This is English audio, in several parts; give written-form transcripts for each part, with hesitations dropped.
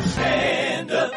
Stand up.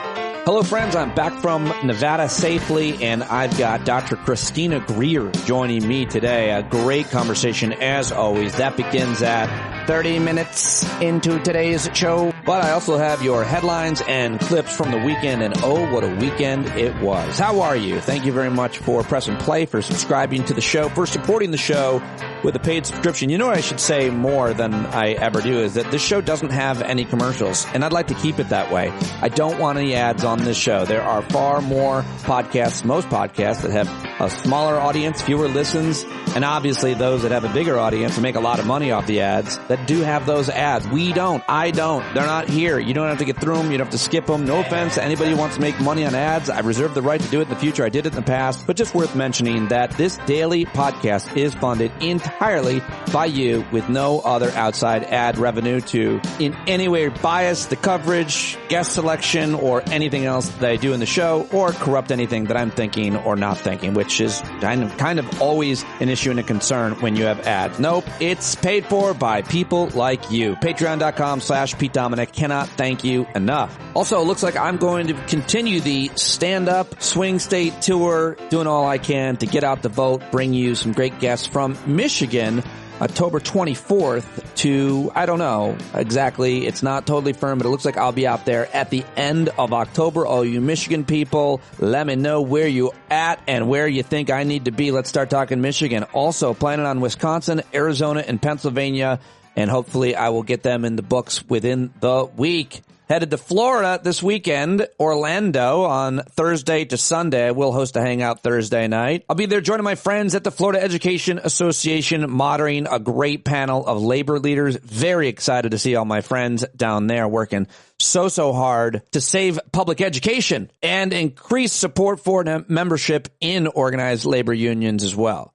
Hello, friends. I'm back from Nevada safely, and I've got Dr. Christina Greer joining me today. A great conversation, as always. That begins at 30 minutes into today's show. But I also have your headlines and clips from the weekend, and oh, what a weekend it was. How are you? Thank you very much for pressing play, for subscribing to the show, for supporting the show with a paid subscription. You know what I should say more than I ever do is that this show doesn't have any commercials, and I'd like to keep it that way. I don't want any ads on this show. There are far more podcasts, most podcasts, that have a smaller audience, fewer listens, and obviously those that have a bigger audience and make a lot of money off the ads that do have those ads. We don't. I don't. They're not here. You don't have to get through them. You don't have to skip them. No offense to anybody who wants to make money on ads. I reserve the right to do it in the future. I did it in the past. But just worth mentioning that this daily podcast is funded entirely by you with no other outside ad revenue to in any way bias the coverage, guest selection, or anything else that I do in the show, or corrupt anything that I'm thinking or not thinking, which is kind of always an issue and a concern when you have ads. Nope, it's paid for by people like you. Patreon.com/Pete Dominic. Cannot thank you enough. Also, it looks like I'm going to continue the stand-up swing state tour, doing all I can to get out the vote, bring you some great guests from Michigan, October 24th to, I don't know exactly, it's not totally firm, but it looks like I'll be out there at the end of October. All you Michigan people, let me know where you at and where you think I need to be. Let's start talking Michigan. Also planning on Wisconsin, Arizona, and Pennsylvania, and hopefully I will get them in the books within the week. Headed to Florida this weekend, Orlando, on Thursday to Sunday. I will host a hangout Thursday night. I'll be there joining my friends at the Florida Education Association, moderating a great panel of labor leaders. Very excited to see all my friends down there working so hard to save public education and increase support for membership in organized labor unions as well.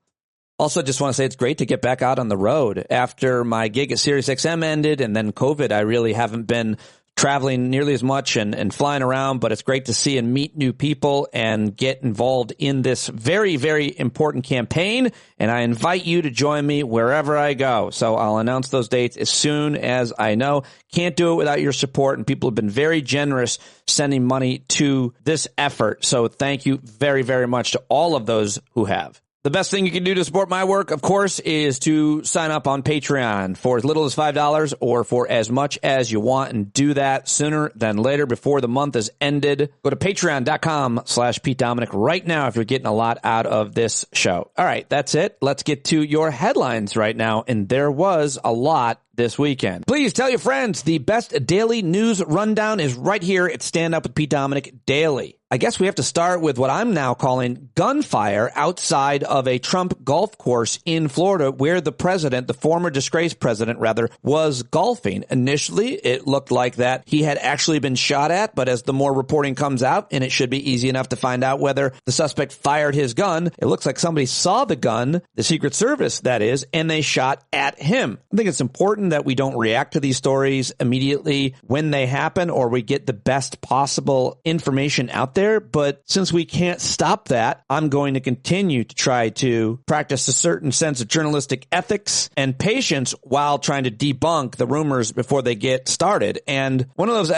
Also, just want to say it's great to get back out on the road. After my gig at SiriusXM ended and then COVID, I really haven't been traveling nearly as much and flying around, but it's great to see and meet new people and get involved in this very, very important campaign. And I invite you to join me wherever I go. So I'll announce those dates as soon as I know. Can't do it without your support, and people have been very generous sending money to this effort. So thank you very, very much to all of those who have. The best thing you can do to support my work, of course, is to sign up on Patreon for as little as $5 or for as much as you want, and do that sooner than later before the month is ended. Go to patreon.com/Pete Dominic right now if you're getting a lot out of this show. All right, that's it. Let's get to your headlines right now, and there was a lot this weekend. Please tell your friends the best daily news rundown is right here at Stand Up with Pete Dominic Daily. I guess we have to start with what I'm now calling gunfire outside of a Trump golf course in Florida where the former disgraced president, was golfing. Initially, it looked like that he had actually been shot at, but as the more reporting comes out, and it should be easy enough to find out whether the suspect fired his gun, it looks like somebody saw the gun, the Secret Service, that is, and they shot at him. I think it's important that we don't react to these stories immediately when they happen, or we get the best possible information out there. But since we can't stop that, I'm going to continue to try to practice a certain sense of journalistic ethics and patience while trying to debunk the rumors before they get started. And one of those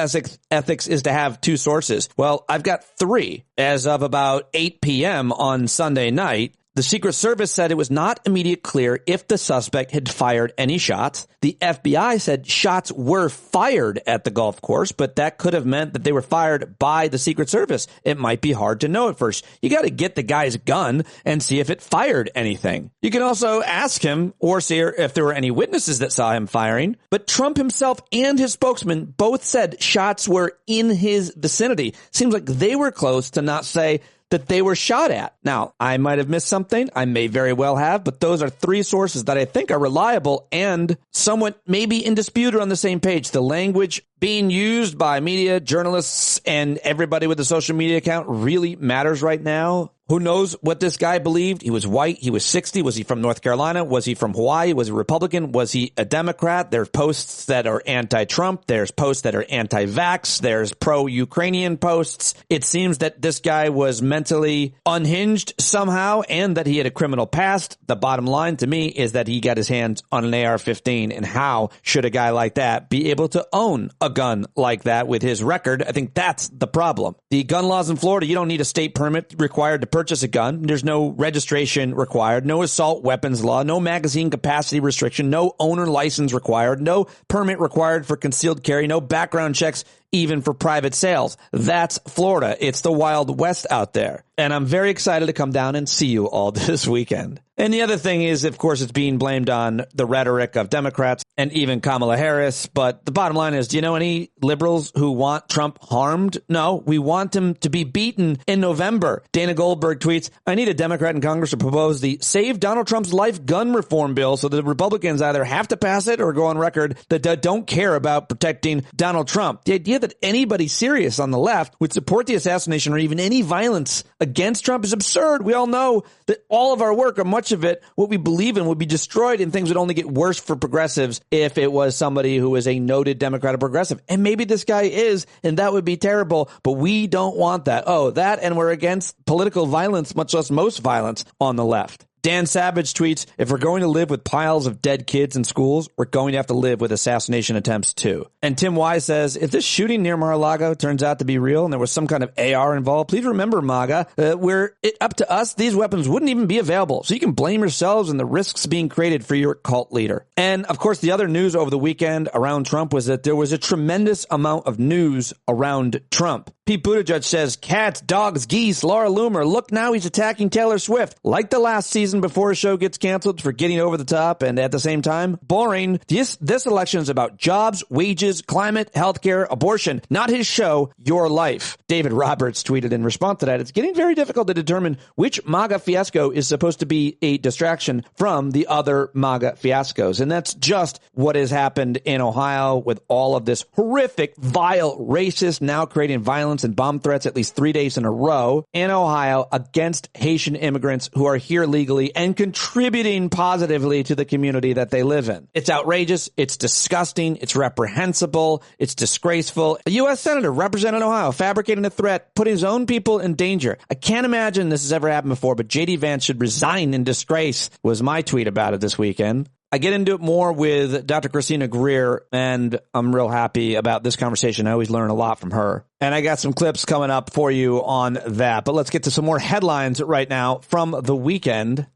ethics is to have two sources. Well, I've got three. As of about 8 p.m. on Sunday night, the Secret Service said it was not immediately clear if the suspect had fired any shots. The FBI said shots were fired at the golf course, but that could have meant that they were fired by the Secret Service. It might be hard to know at first. You got to get the guy's gun and see if it fired anything. You can also ask him or see if there were any witnesses that saw him firing. But Trump himself and his spokesman both said shots were in his vicinity. Seems like they were close to not say that they were shot at. Now, I might have missed something. I may very well have, but those are three sources that I think are reliable and somewhat maybe in dispute or on the same page. The language being used by media, journalists, and everybody with a social media account really matters right now. Who knows what this guy believed? He was white. He was 60. Was he from North Carolina? Was he from Hawaii? Was he Republican? Was he a Democrat? There's posts that are anti-Trump. There's posts that are anti-vax. There's pro-Ukrainian posts. It seems that this guy was mentally unhinged somehow and that he had a criminal past. The bottom line to me is that he got his hands on an AR-15. And how should a guy like that be able to own a gun like that with his record? I think that's the problem. The gun laws in Florida, you don't need a state permit required to purchase a gun. There's no registration required, no assault weapons law, no magazine capacity restriction, no owner license required, no permit required for concealed carry, no background checks even for private sales. That's Florida. It's the Wild West out there. And I'm very excited to come down and see you all this weekend. And the other thing is, of course, it's being blamed on the rhetoric of Democrats and even Kamala Harris. But the bottom line is, do you know any liberals who want Trump harmed? No, we want him to be beaten in November. Dana Goldberg tweets, I need a Democrat in Congress to propose the Save Donald Trump's Life gun reform bill so the Republicans either have to pass it or go on record that they don't care about protecting Donald Trump. The idea that anybody serious on the left would support the assassination or even any violence against Trump is absurd. We all know that all of our work, or much of it, what we believe in, would be destroyed, and things would only get worse for progressives if it was somebody who is a noted Democrat or progressive. And maybe this guy is, and that would be terrible, but we don't want that. Oh, that, and we're against political violence, much less most violence on the left. Dan Savage tweets, if we're going to live with piles of dead kids in schools, we're going to have to live with assassination attempts too. And Tim Wise says, if this shooting near Mar-a-Lago turns out to be real and there was some kind of AR involved, please remember, MAGA, where it up to us, these weapons wouldn't even be available. So you can blame yourselves and the risks being created for your cult leader. And of course, the other news over the weekend around Trump was that there was a tremendous amount of news around Trump. Pete Buttigieg says, cats, dogs, geese, Laura Loomer. Look, now he's attacking Taylor Swift. Like the last season before a show gets canceled for getting over the top and at the same time, boring. This election is about jobs, wages, climate, healthcare, abortion. Not his show, your life. David Roberts tweeted in response to that, it's getting very difficult to determine which MAGA fiasco is supposed to be a distraction from the other MAGA fiascos. And that's just what has happened in Ohio with all of this horrific, vile, racist, now creating violence and bomb threats at least 3 days in a row in Ohio against Haitian immigrants who are here legally and contributing positively to the community that they live in. It's outrageous. It's disgusting. It's reprehensible. It's disgraceful. A U.S. senator representing Ohio fabricating a threat, putting his own people in danger. I can't imagine this has ever happened before, but J.D. Vance should resign in disgrace was my tweet about it this weekend. I get into it more with Dr. Christina Greer, and I'm real happy about this conversation. I always learn a lot from her. And I got some clips coming up for you on that. But let's get to some more headlines right now from the weekend.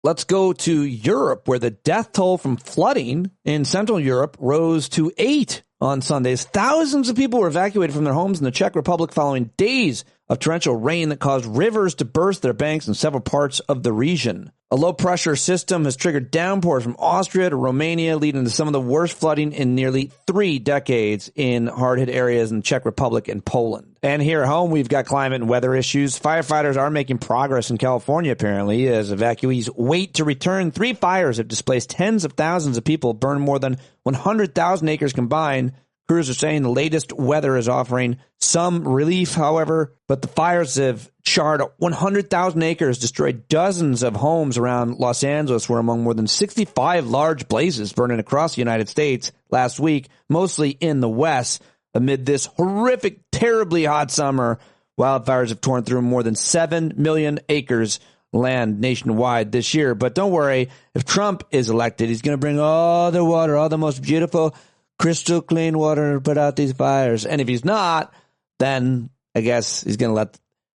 Let's go to Europe, where the death toll from flooding in Central Europe rose to 8 on Sundays. Thousands of people were evacuated from their homes in the Czech Republic following days of torrential rain that caused rivers to burst their banks in several parts of the region. A low-pressure system has triggered downpours from Austria to Romania, leading to some of the worst flooding in nearly 3 decades in hard-hit areas in the Czech Republic and Poland. And here at home, we've got climate and weather issues. Firefighters are making progress in California, apparently, as evacuees wait to return. 3 fires have displaced tens of thousands of people, burned more than 100,000 acres combined. Crews are saying the latest weather is offering some relief, however, but the fires have charred 100,000 acres, destroyed dozens of homes around Los Angeles, where among more than 65 large blazes burning across the United States last week, mostly in the West. Amid this horrific, terribly hot summer, wildfires have torn through more than 7 million acres land nationwide this year. But don't worry, if Trump is elected, he's going to bring all the water, all the most beautiful, crystal clean water to put out these fires. And if he's not, then I guess he's going to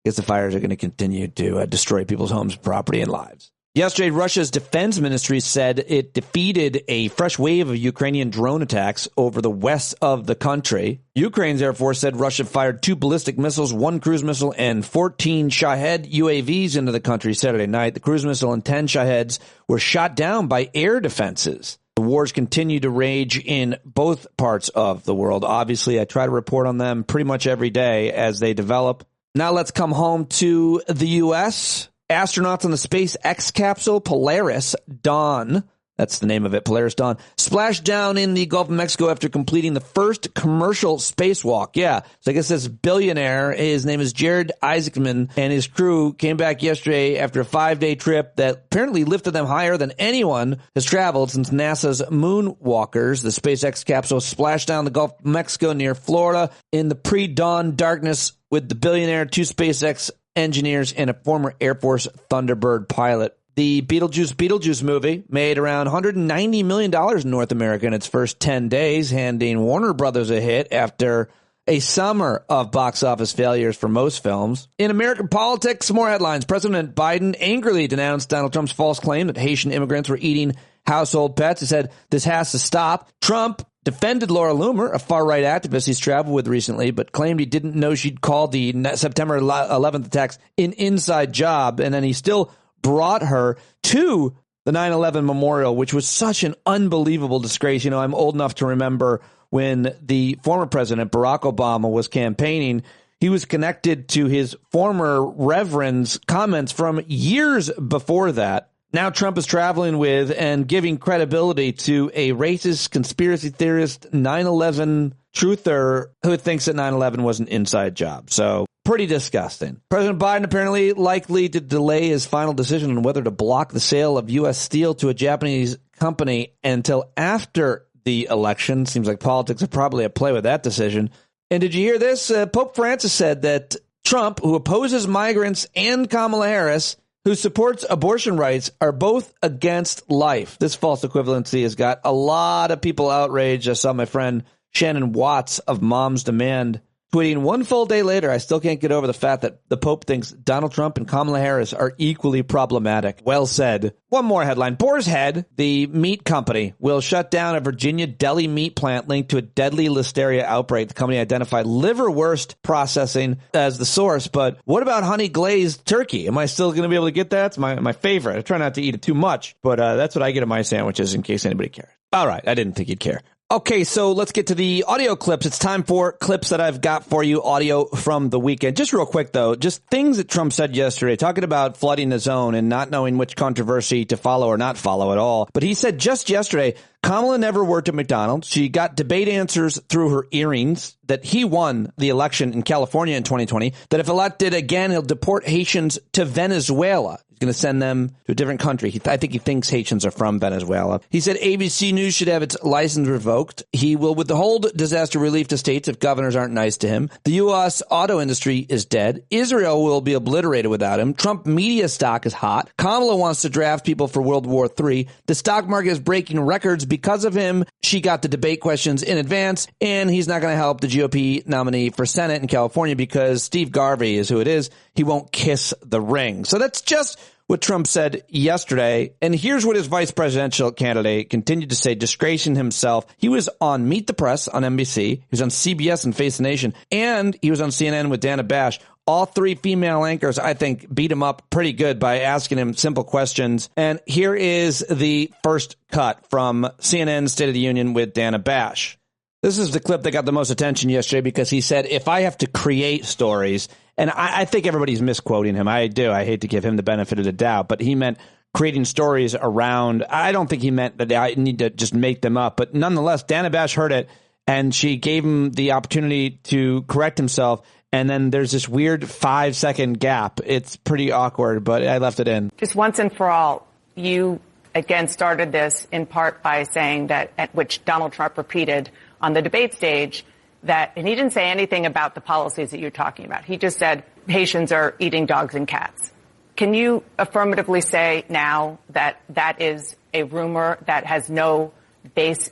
the fires are going to continue to destroy people's homes, property, and lives. Yesterday, Russia's defense ministry said it defeated a fresh wave of Ukrainian drone attacks over the west of the country. Ukraine's Air Force said Russia fired 2 ballistic missiles, 1 cruise missile, and 14 Shahed UAVs into the country Saturday night. The cruise missile and 10 Shaheds were shot down by air defenses. The wars continue to rage in both parts of the world. Obviously, I try to report on them pretty much every day as they develop. Now let's come home to the U.S. Astronauts on the SpaceX capsule Polaris don That's the name of it, Polaris Dawn, splashed down in the Gulf of Mexico after completing the first commercial spacewalk. Yeah, so I guess this billionaire, his name is Jared Isaacman, and his crew came back yesterday after a 5-day trip that apparently lifted them higher than anyone has traveled since NASA's Moonwalkers. The SpaceX capsule splashed down the Gulf of Mexico near Florida in the pre-dawn darkness with the billionaire, 2 SpaceX engineers, and a former Air Force Thunderbird pilot. The Beetlejuice movie made around $190 million in North America in its first 10 days, handing Warner Brothers a hit after a summer of box office failures for most films. In American politics, more headlines. President Biden angrily denounced Donald Trump's false claim that Haitian immigrants were eating household pets. He said this has to stop. Trump defended Laura Loomer, a far-right activist he's traveled with recently, but claimed he didn't know she'd called the September 11th attacks an inside job, and then he still brought her to the 9/11 memorial, which was such an unbelievable disgrace. You know, I'm old enough to remember when the former president, Barack Obama, was campaigning. He was connected to his former reverend's comments from years before that. Now Trump is traveling with and giving credibility to a racist, conspiracy theorist, 9/11 truther who thinks that 9/11 was an inside job. So pretty disgusting. President Biden apparently likely to delay his final decision on whether to block the sale of U.S. steel to a Japanese company until after the election. Seems like politics are probably at play with that decision. And did you hear this? Pope Francis said that Trump, who opposes migrants, and Kamala Harris, who supports abortion rights, are both against life. This false equivalency has got a lot of people outraged. I saw my friend Shannon Watts of Moms Demand tweeting, one full day later, I still can't get over the fact that the Pope thinks Donald Trump and Kamala Harris are equally problematic. Well said. One more headline. Boar's Head, the meat company, will shut down a Virginia deli meat plant linked to a deadly listeria outbreak. The company identified liverwurst processing as the source. But what about honey glazed turkey? Am I still going to be able to get that? It's my favorite. I try not to eat it too much, but that's what I get in my sandwiches in case anybody cares. All right. I didn't think you'd care. Okay, so let's get to the audio clips. It's time for clips that I've got for you, audio from the weekend. Just real quick, though, just things that Trump said yesterday, talking about flooding the zone and not knowing which controversy to follow or not follow at all. But he said just yesterday, Kamala never worked at McDonald's. She got debate answers through her earrings, that he won the election in California in 2020, that if elected again, he'll deport Haitians to Venezuela. He's going to send them to a different country. I think he thinks Haitians are from Venezuela. He said ABC News should have its license revoked. He will withhold disaster relief to states if governors aren't nice to him. The U.S. auto industry is dead. Israel will be obliterated without him. Trump media stock is hot. Kamala wants to draft people for World War III. The stock market is breaking records because of him. She got the debate questions in advance, and he's not going to help the GOP nominee for Senate in California because Steve Garvey is who it is. He won't kiss the ring. So that's just what Trump said yesterday. And here's what his vice presidential candidate continued to say, disgracing himself. He was on Meet the Press on NBC. He was on CBS and Face the Nation. And he was on CNN with Dana Bash. All three female anchors, I think, beat him up pretty good by asking him simple questions. And here is the first cut from CNN's State of the Union with Dana Bash. This is the clip that got the most attention yesterday because he said, if I have to create stories, and I think everybody's misquoting him. I do. I hate to give him the benefit of the doubt, but he meant creating stories around. I don't think he meant that I need to just make them up. But nonetheless, Dana Bash heard it, and she gave him the opportunity to correct himself. And then there's this weird 5-second gap. It's pretty awkward, but I left it in. Just once and for all, you again started this in part by saying that, at which Donald Trump repeated on the debate stage, that, and he didn't say anything about the policies that you're talking about. He just said Haitians are eating dogs and cats. Can you affirmatively say now that that is a rumor that has no basis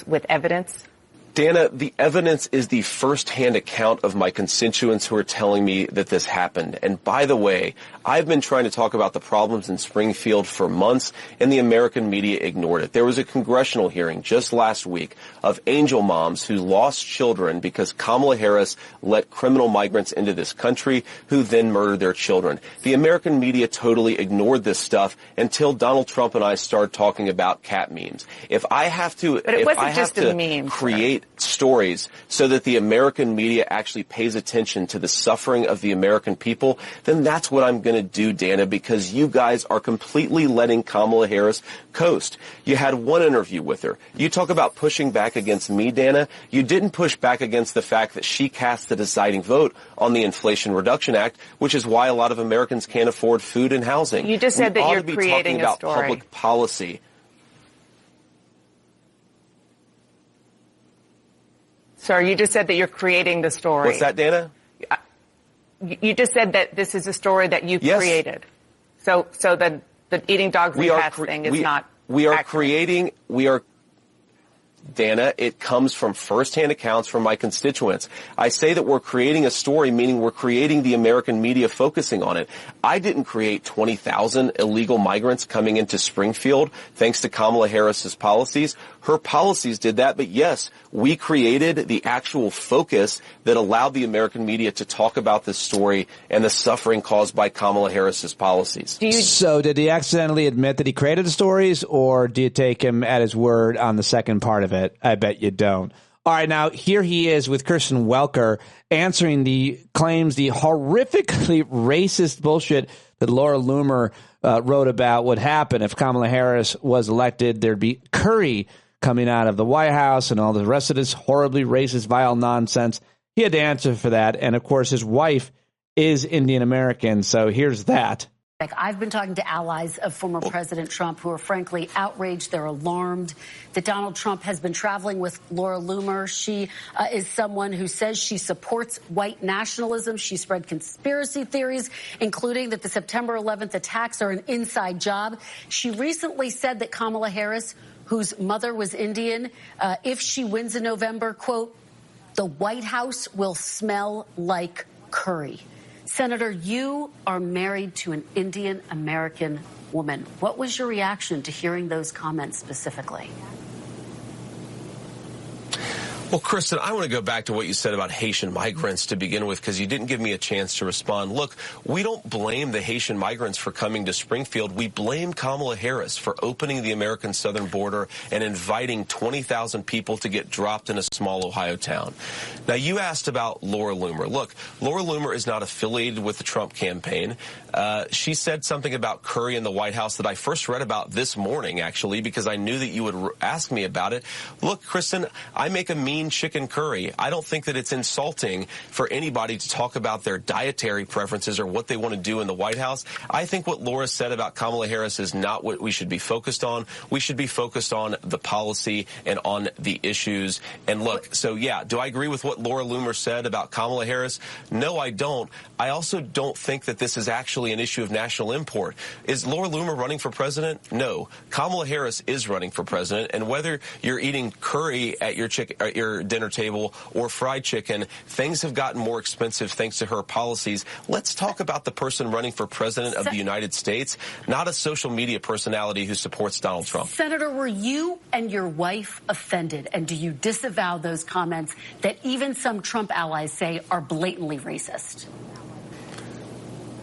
with evidence? Dana, the evidence is the first-hand account of my constituents who are telling me that this happened. And by the way, I've been trying to talk about the problems in Springfield for months, and the American media ignored it. There was a congressional hearing just last week of angel moms who lost children because Kamala Harris let criminal migrants into this country who then murdered their children. The American media totally ignored this stuff until Donald Trump and I started talking about cat memes. If I have to, but it wasn't just a meme, create create stories so that the American media actually pays attention to the suffering of the American people, then that's what I'm going to do, Dana, because you guys are completely letting Kamala Harris coast. You had one interview with her. You talk about pushing back against me, Dana. You didn't push back against the fact that she cast the deciding vote on the Inflation Reduction Act, which is why a lot of Americans can't afford food and housing. You just said that you're creating a story. We ought to be talking about public policy. Sir, you just said that you're creating the story. What's that, Dana? You just said that this is a story that you created. So the eating dogs and cats thing is not accurate. Dana, it comes from firsthand accounts from my constituents. I say that we're creating a story, meaning we're creating the American media focusing on it. I didn't create 20,000 illegal migrants coming into Springfield thanks to Kamala Harris's policies. Her policies did that, but yes, we created the actual focus that allowed the American media to talk about this story and the suffering caused by Kamala Harris's policies. So did he accidentally admit that he created the stories, or do you take him at his word on the second part of it? I bet you don't. All right, now here he is with Kristen Welker answering the claims, the horrifically racist bullshit that Laura Loomer wrote about would happen if Kamala Harris was elected. There'd be curry coming out of the White House and all the rest of this horribly racist, vile nonsense. He had to answer for that. And, of course, his wife is Indian American. So here's that. I've been talking to allies of former President Trump who are frankly outraged. They're alarmed that Donald Trump has been traveling with Laura Loomer. She is someone who says she supports white nationalism. She spread conspiracy theories, including that the September 11th attacks are an inside job. She recently said that Kamala Harris, whose mother was Indian, if she wins in November, quote, the White House will smell like curry. Senator, you are married to an Indian American woman. What was your reaction to hearing those comments specifically? Well, Kristen, I want to go back to what you said about Haitian migrants to begin with, because you didn't give me a chance to respond. Look, we don't blame the Haitian migrants for coming to Springfield. We blame Kamala Harris for opening the American southern border and inviting 20,000 people to get dropped in a small Ohio town. Now, you asked about Laura Loomer. Look, Laura Loomer is not affiliated with the Trump campaign. She said something about curry in the White House that I first read about this morning, actually, because I knew that you would ask me about it. Look, Kristen, I make a mean chicken curry. I don't think that it's insulting for anybody to talk about their dietary preferences or what they want to do in the White House. I think what Laura said about Kamala Harris is not what we should be focused on. We should be focused on the policy and on the issues. And look, so yeah, do I agree with what Laura Loomer said about Kamala Harris? No, I don't. I also don't think that this is actually an issue of national import. Is Laura Loomer running for president? No. Kamala Harris is running for president, and whether you're eating curry at your dinner table or fried chicken, things have gotten more expensive thanks to her policies. Let's talk about the person running for president of the United States, not a social media personality who supports Donald Trump. Senator, were you and your wife offended, and do you disavow those comments that even some Trump allies say are blatantly racist?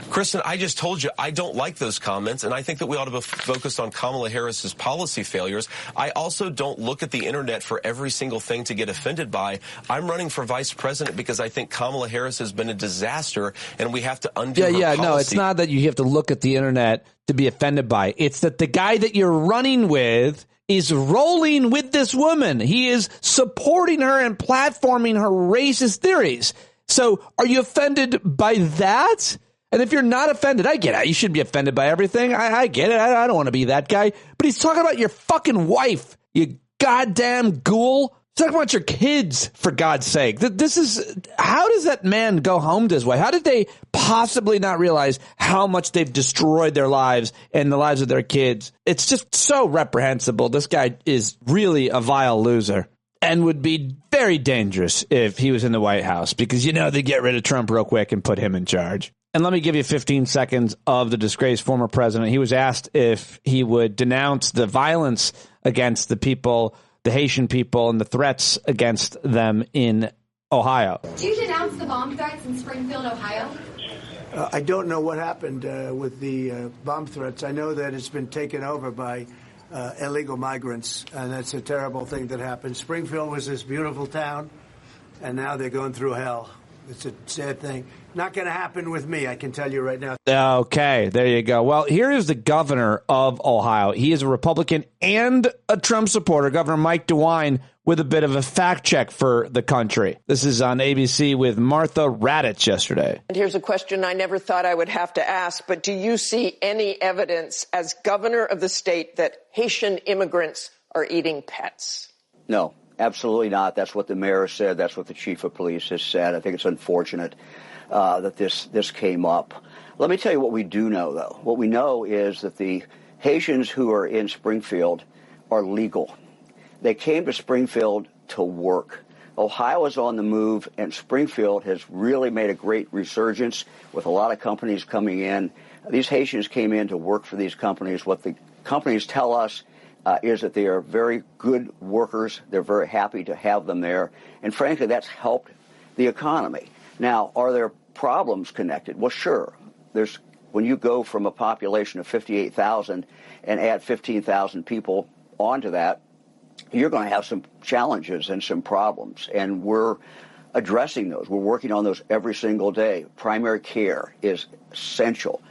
Kristen, I just told you I don't like those comments, and I think that we ought to be focused on Kamala Harris's policy failures. I also don't look at the internet for every single thing to get offended by. I'm running for vice president because I think Kamala Harris has been a disaster, and we have to undo her policy. No, it's not that you have to look at the internet to be offended by. It's that the guy that you're running with is rolling with this woman. He is supporting her and platforming her racist theories. So are you offended by that? And if you're not offended, I get it. You should be offended by everything. I get it. I don't want to be that guy. But he's talking about your fucking wife, you goddamn ghoul. He's talking about your kids, for God's sake. This is, how does that man go home this way? How did they possibly not realize how much they've destroyed their lives and the lives of their kids? It's just so reprehensible. This guy is really a vile loser and would be very dangerous if he was in the White House, because, you know, they get rid of Trump real quick and put him in charge. And let me give you 15 seconds of the disgraced former president. He was asked if he would denounce the violence against the people, the Haitian people, and the threats against them in Ohio. Do you denounce the bomb threats in Springfield, Ohio? I don't know what happened with the bomb threats. I know that it's been taken over by illegal migrants, and that's a terrible thing that happened. Springfield was this beautiful town, and now they're going through hell. It's a sad thing. Not going to happen with me, I can tell you right now. Okay, there you go. Well, here is the governor of Ohio. He is a Republican and a Trump supporter, Governor Mike DeWine, with a bit of a fact check for the country. This is on ABC with Martha Raddatz yesterday. And here's a question I never thought I would have to ask, but do you see any evidence as governor of the state that Haitian immigrants are eating pets? No. Absolutely not. That's what the mayor said. That's what the chief of police has said. I think it's unfortunate that this came up. Let me tell you what we do know, though. What we know is that the Haitians who are in Springfield are legal. They came to Springfield to work. Ohio is on the move, and Springfield has really made a great resurgence with a lot of companies coming in. These Haitians came in to work for these companies. What the companies tell us is that they are very good workers. They're very happy to have them there. And frankly, that's helped the economy. Now, are there problems connected? Well, sure. When you go from a population of 58,000 and add 15,000 people onto that, you're going to have some challenges and some problems. And we're addressing those. We're working on those every single day. Primary care is essential.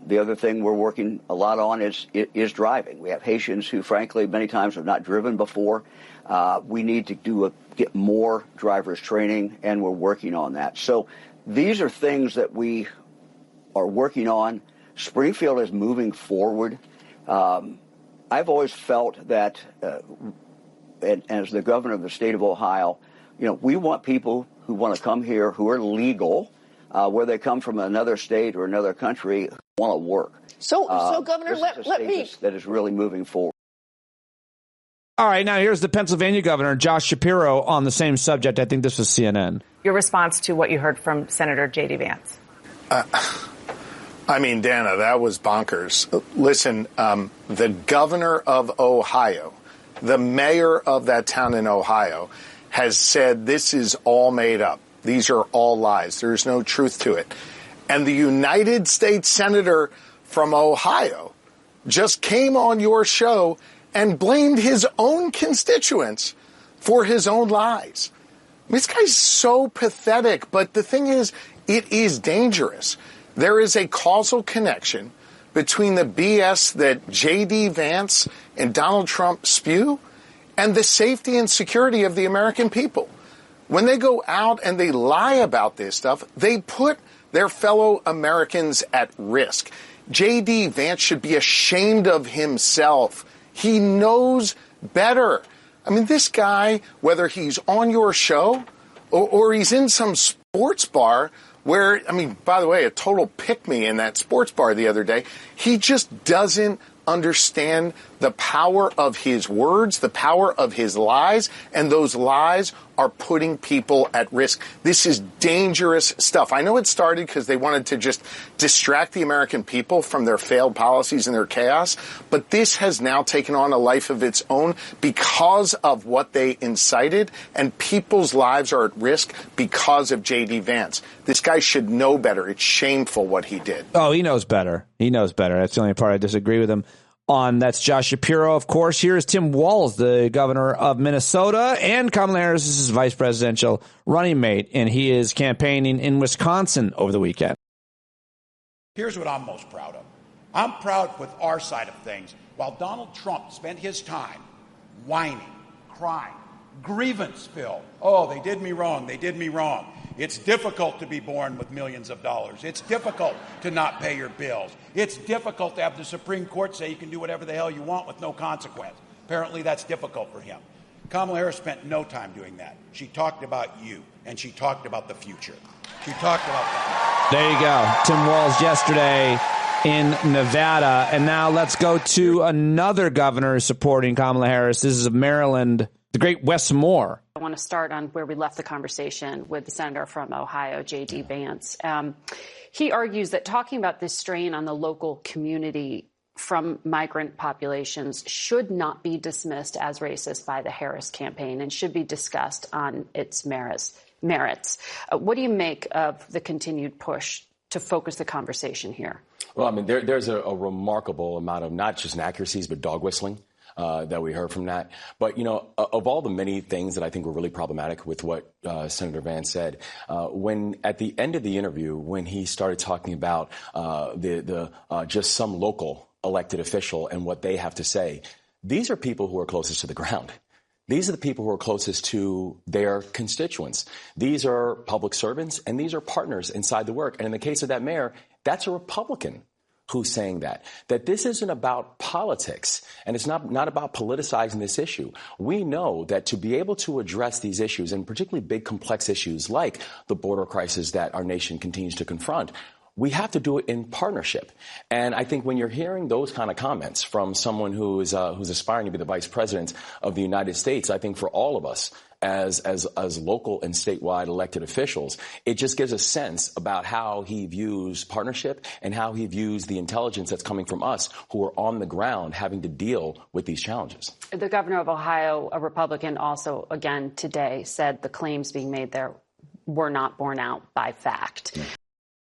The other thing we're working a lot on is driving. We have Haitians who, frankly, many times have not driven before. We need to get more driver's training, and we're working on that. So these are things that we are working on. Springfield is moving forward. I've always felt that, and as the governor of the state of Ohio, we want people who want to come here who are legal, where they come from another state or another country, want to work. So Governor, let me... That is really moving forward. All right, now here's the Pennsylvania governor, Josh Shapiro, on the same subject. I think this was CNN. Your response to what you heard from Senator J.D. Vance. Dana, that was bonkers. Listen, the governor of Ohio, the mayor of that town in Ohio, has said this is all made up. These are all lies. There's no truth to it. And the United States Senator from Ohio just came on your show and blamed his own constituents for his own lies. This guy's so pathetic, but the thing is, it is dangerous. There is a causal connection between the BS that J.D. Vance and Donald Trump spew and the safety and security of the American people. When they go out and they lie about this stuff, they put their fellow Americans at risk. J.D. Vance should be ashamed of himself. He knows better. This guy, whether he's on your show or he's in some sports bar where, by the way, a total pick-me in that sports bar the other day, he just doesn't understand the power of his words, the power of his lies, and those lies are putting people at risk. This is dangerous stuff. I know it started because they wanted to just distract the American people from their failed policies and their chaos, but this has now taken on a life of its own because of what they incited, and people's lives are at risk because of J.D. Vance. This guy should know better. It's shameful what he did. Oh, he knows better. He knows better. That's the only part I disagree with him on. That's Josh Shapiro, of course. Here is Tim Walz, the governor of Minnesota, and Kamala Harris is his vice presidential running mate, and he is campaigning in Wisconsin over the weekend. Here's what I'm most proud of. I'm proud with our side of things. While Donald Trump spent his time whining, crying, grievance filled. Oh, they did me wrong. They did me wrong. It's difficult to be born with millions of dollars. It's difficult to not pay your bills. It's difficult to have the Supreme Court say you can do whatever the hell you want with no consequence. Apparently that's difficult for him. Kamala Harris spent no time doing that. She talked about you, and she talked about the future. She talked about the future. There you go. Tim Walz yesterday in Nevada. And now let's go to another governor supporting Kamala Harris. This is of Maryland, the great Wes Moore. I want to start on where we left the conversation with the senator from Ohio, J.D. Vance. He argues that talking about this strain on the local community from migrant populations should not be dismissed as racist by the Harris campaign and should be discussed on its merits. What do you make of the continued push to focus the conversation here? Well, I mean, there's a remarkable amount of not just inaccuracies, but dog whistling that we heard from that. But, you know, of all the many things that I think were really problematic with what Senator Vance said, when at the end of the interview, when he started talking about just some local elected official and what they have to say, these are people who are closest to the ground. These are the people who are closest to their constituents. These are public servants, and these are partners inside the work. And in the case of that mayor, that's a Republican who's saying that this isn't about politics, and it's not about politicizing this issue. We know that to be able to address these issues, and particularly big, complex issues like the border crisis that our nation continues to confront, we have to do it in partnership. And I think when you're hearing those kind of comments from someone who's aspiring to be the vice president of the United States, I think for all of us as local and statewide elected officials, it just gives a sense about how he views partnership and how he views the intelligence that's coming from us who are on the ground having to deal with these challenges. The governor of Ohio, a Republican, also again today said the claims being made there were not borne out by fact. Yeah.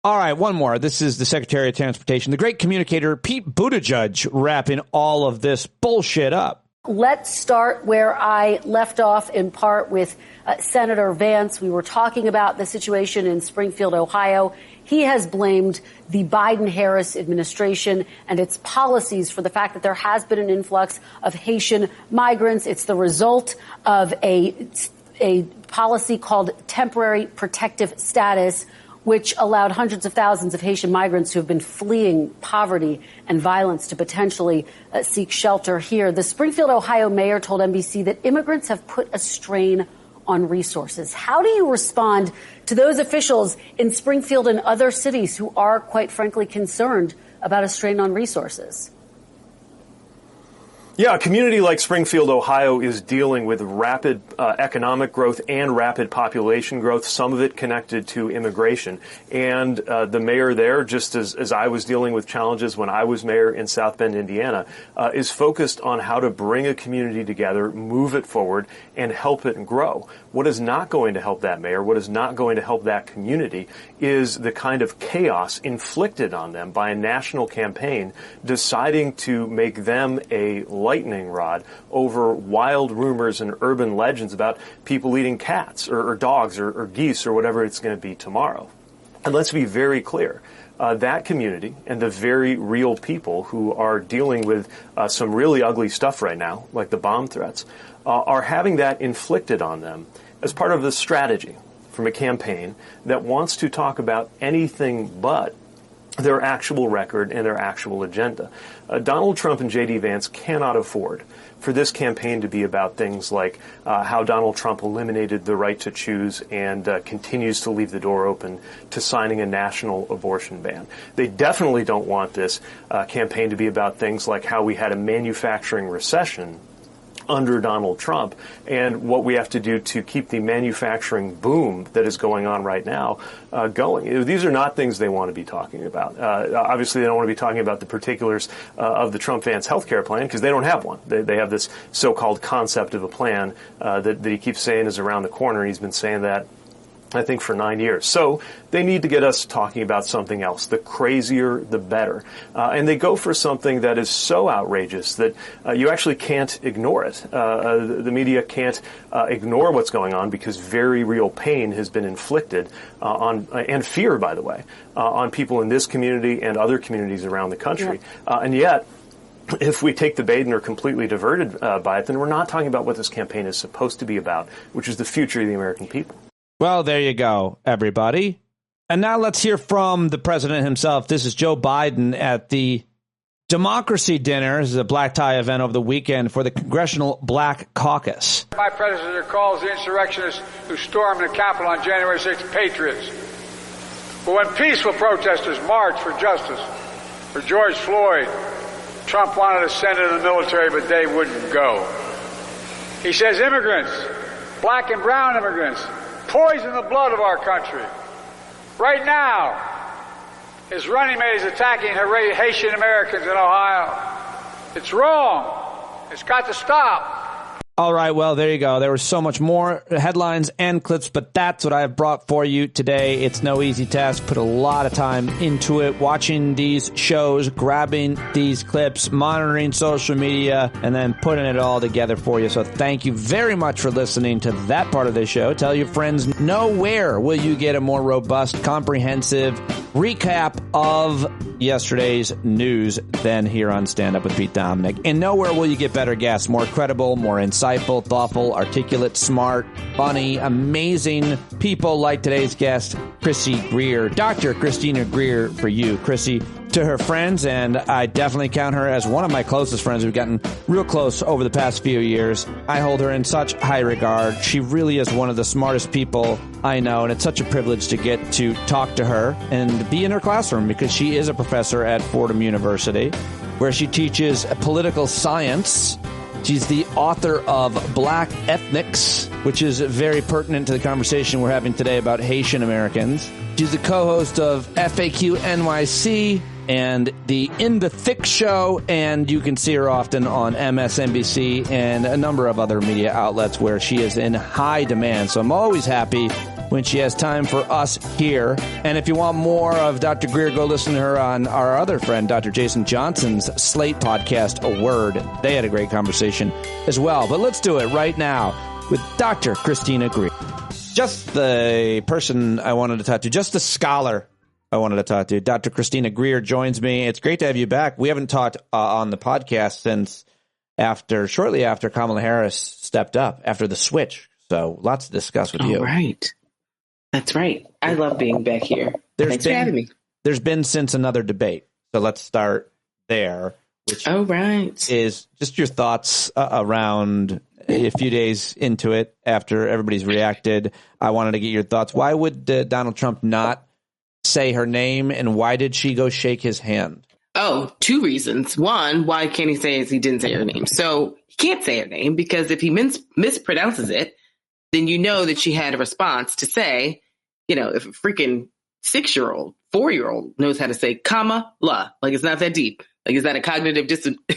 All right, one more. This is the Secretary of Transportation, the great communicator, Pete Buttigieg, wrapping all of this bullshit up. Let's start where I left off, in part with Senator Vance. We were talking about the situation in Springfield, Ohio. He has blamed the Biden-Harris administration and its policies for the fact that there has been an influx of Haitian migrants. It's the result of a policy called temporary protective status, which allowed hundreds of thousands of Haitian migrants who have been fleeing poverty and violence to potentially seek shelter here. The Springfield, Ohio mayor told NBC that immigrants have put a strain on resources. How do you respond to those officials in Springfield and other cities who are, quite frankly, concerned about a strain on resources? Yeah, a community like Springfield, Ohio is dealing with rapid economic growth and rapid population growth, some of it connected to immigration. And the mayor there, just as I was dealing with challenges when I was mayor in South Bend, Indiana, is focused on how to bring a community together, move it forward, and help it grow. What is not going to help that mayor, what is not going to help that community, is the kind of chaos inflicted on them by a national campaign deciding to make them a lightning rod over wild rumors and urban legends about people eating cats or dogs or geese or whatever it's going to be tomorrow. And let's be very clear. That community and the very real people who are dealing with some really ugly stuff right now, like the bomb threats, are having that inflicted on them as part of the strategy from a campaign that wants to talk about anything but their actual record and their actual agenda. Donald Trump and J.D. Vance cannot afford for this campaign to be about things like how Donald Trump eliminated the right to choose and continues to leave the door open to signing a national abortion ban. They definitely don't want this campaign to be about things like how we had a manufacturing recession under Donald Trump and what we have to do to keep the manufacturing boom that is going on right now going. These are not things they want to be talking about. Obviously, they don't want to be talking about the particulars of the Trump-Vance healthcare plan because they don't have one. They have this so-called concept of a plan that he keeps saying is around the corner. He's been saying that, I think, for 9 years. So they need to get us talking about something else. The crazier, the better. And they go for something that is so outrageous that you actually can't ignore it. The media can't ignore what's going on because very real pain has been inflicted and fear, by the way, on people in this community and other communities around the country. Yeah. And yet, if we take the bait and are completely diverted by it, then we're not talking about what this campaign is supposed to be about, which is the future of the American people. Well, there you go, everybody. And now let's hear from the president himself. This is Joe Biden at the Democracy Dinner. This is a black tie event over the weekend for the Congressional Black Caucus. My predecessor calls the insurrectionists who stormed the Capitol on January 6th patriots. But when peaceful protesters marched for justice for George Floyd, Trump wanted to send in the military, but they wouldn't go. He says immigrants, black and brown immigrants, poison the blood of our country. Right now, his running mate is attacking Haitian Americans in Ohio. It's wrong. It's got to stop. All right, well, there you go. There was so much more headlines and clips, but that's what I've brought for you today. It's no easy task. Put a lot of time into it, watching these shows, grabbing these clips, monitoring social media, and then putting it all together for you. So thank you very much for listening to that part of the show. Tell your friends, nowhere will you get a more robust, comprehensive recap of yesterday's news than here on Stand Up with Pete Dominick. And nowhere will you get better guests, more credible, more insightful, thoughtful, articulate, smart, funny, amazing people like today's guest, Chrissy Greer. Dr. Christina Greer for you, Chrissy. To her friends, and I definitely count her as one of my closest friends. We've gotten real close over the past few years. I hold her in such high regard. She really is one of the smartest people I know, and it's such a privilege to get to talk to her and be in her classroom because she is a professor at Fordham University, where she teaches political science. She's the author of Black Ethnics, which is very pertinent to the conversation we're having today about Haitian Americans. She's the co-host of FAQ NYC and the In the Thick show, and you can see her often on MSNBC and a number of other media outlets where she is in high demand. So I'm always happy when she has time for us here. And if you want more of Dr. Greer, go listen to her on our other friend, Dr. Jason Johnson's Slate podcast, A Word. They had a great conversation as well. But let's do it right now with Dr. Christina Greer. Just the person I wanted to talk to, just the scholar I wanted to talk to. Dr. Christina Greer joins me. It's great to have you back. We haven't talked on the podcast since shortly after Kamala Harris stepped up, after the switch. So lots to discuss with you. All right. That's right. I love being back here. Thanks for having me. There's been since another debate. So let's start there. Which is just your thoughts around a few days into it after everybody's reacted. I wanted to get your thoughts. Why would Donald Trump not say her name, and why did she go shake his hand? Oh, two reasons. One, why can't he say he didn't say her name? So he can't say her name because if he mispronounces it, then you know that she had a response to say, if a freaking 6-year-old, 4-year-old knows how to say comma, la, like it's not that deep. Like, is that a cognitive disconnect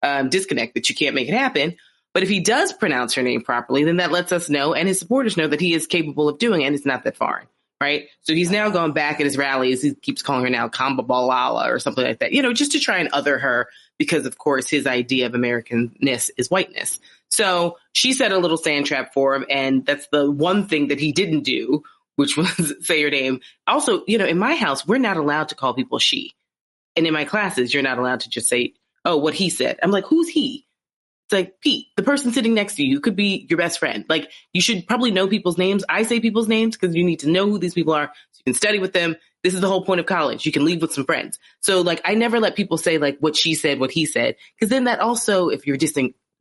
that you can't make it happen? But if he does pronounce her name properly, then that lets us know and his supporters know that he is capable of doing it, and it's not that foreign. Right. So he's now going back at his rallies. He keeps calling her now Kambabalala or something like that, just to try and other her because, of course, his idea of Americanness is whiteness. So she set a little sand trap for him. And that's the one thing that he didn't do, which was say her name. Also, in my house, we're not allowed to call people she. And in my classes, you're not allowed to just say, oh, what he said. I'm like, who's he? It's like, Pete, the person sitting next to you could be your best friend. Like, you should probably know people's names. I say people's names because you need to know who these people are so you can study with them. This is the whole point of college. You can leave with some friends. So, I never let people say, what she said, what he said, because then that also, if you're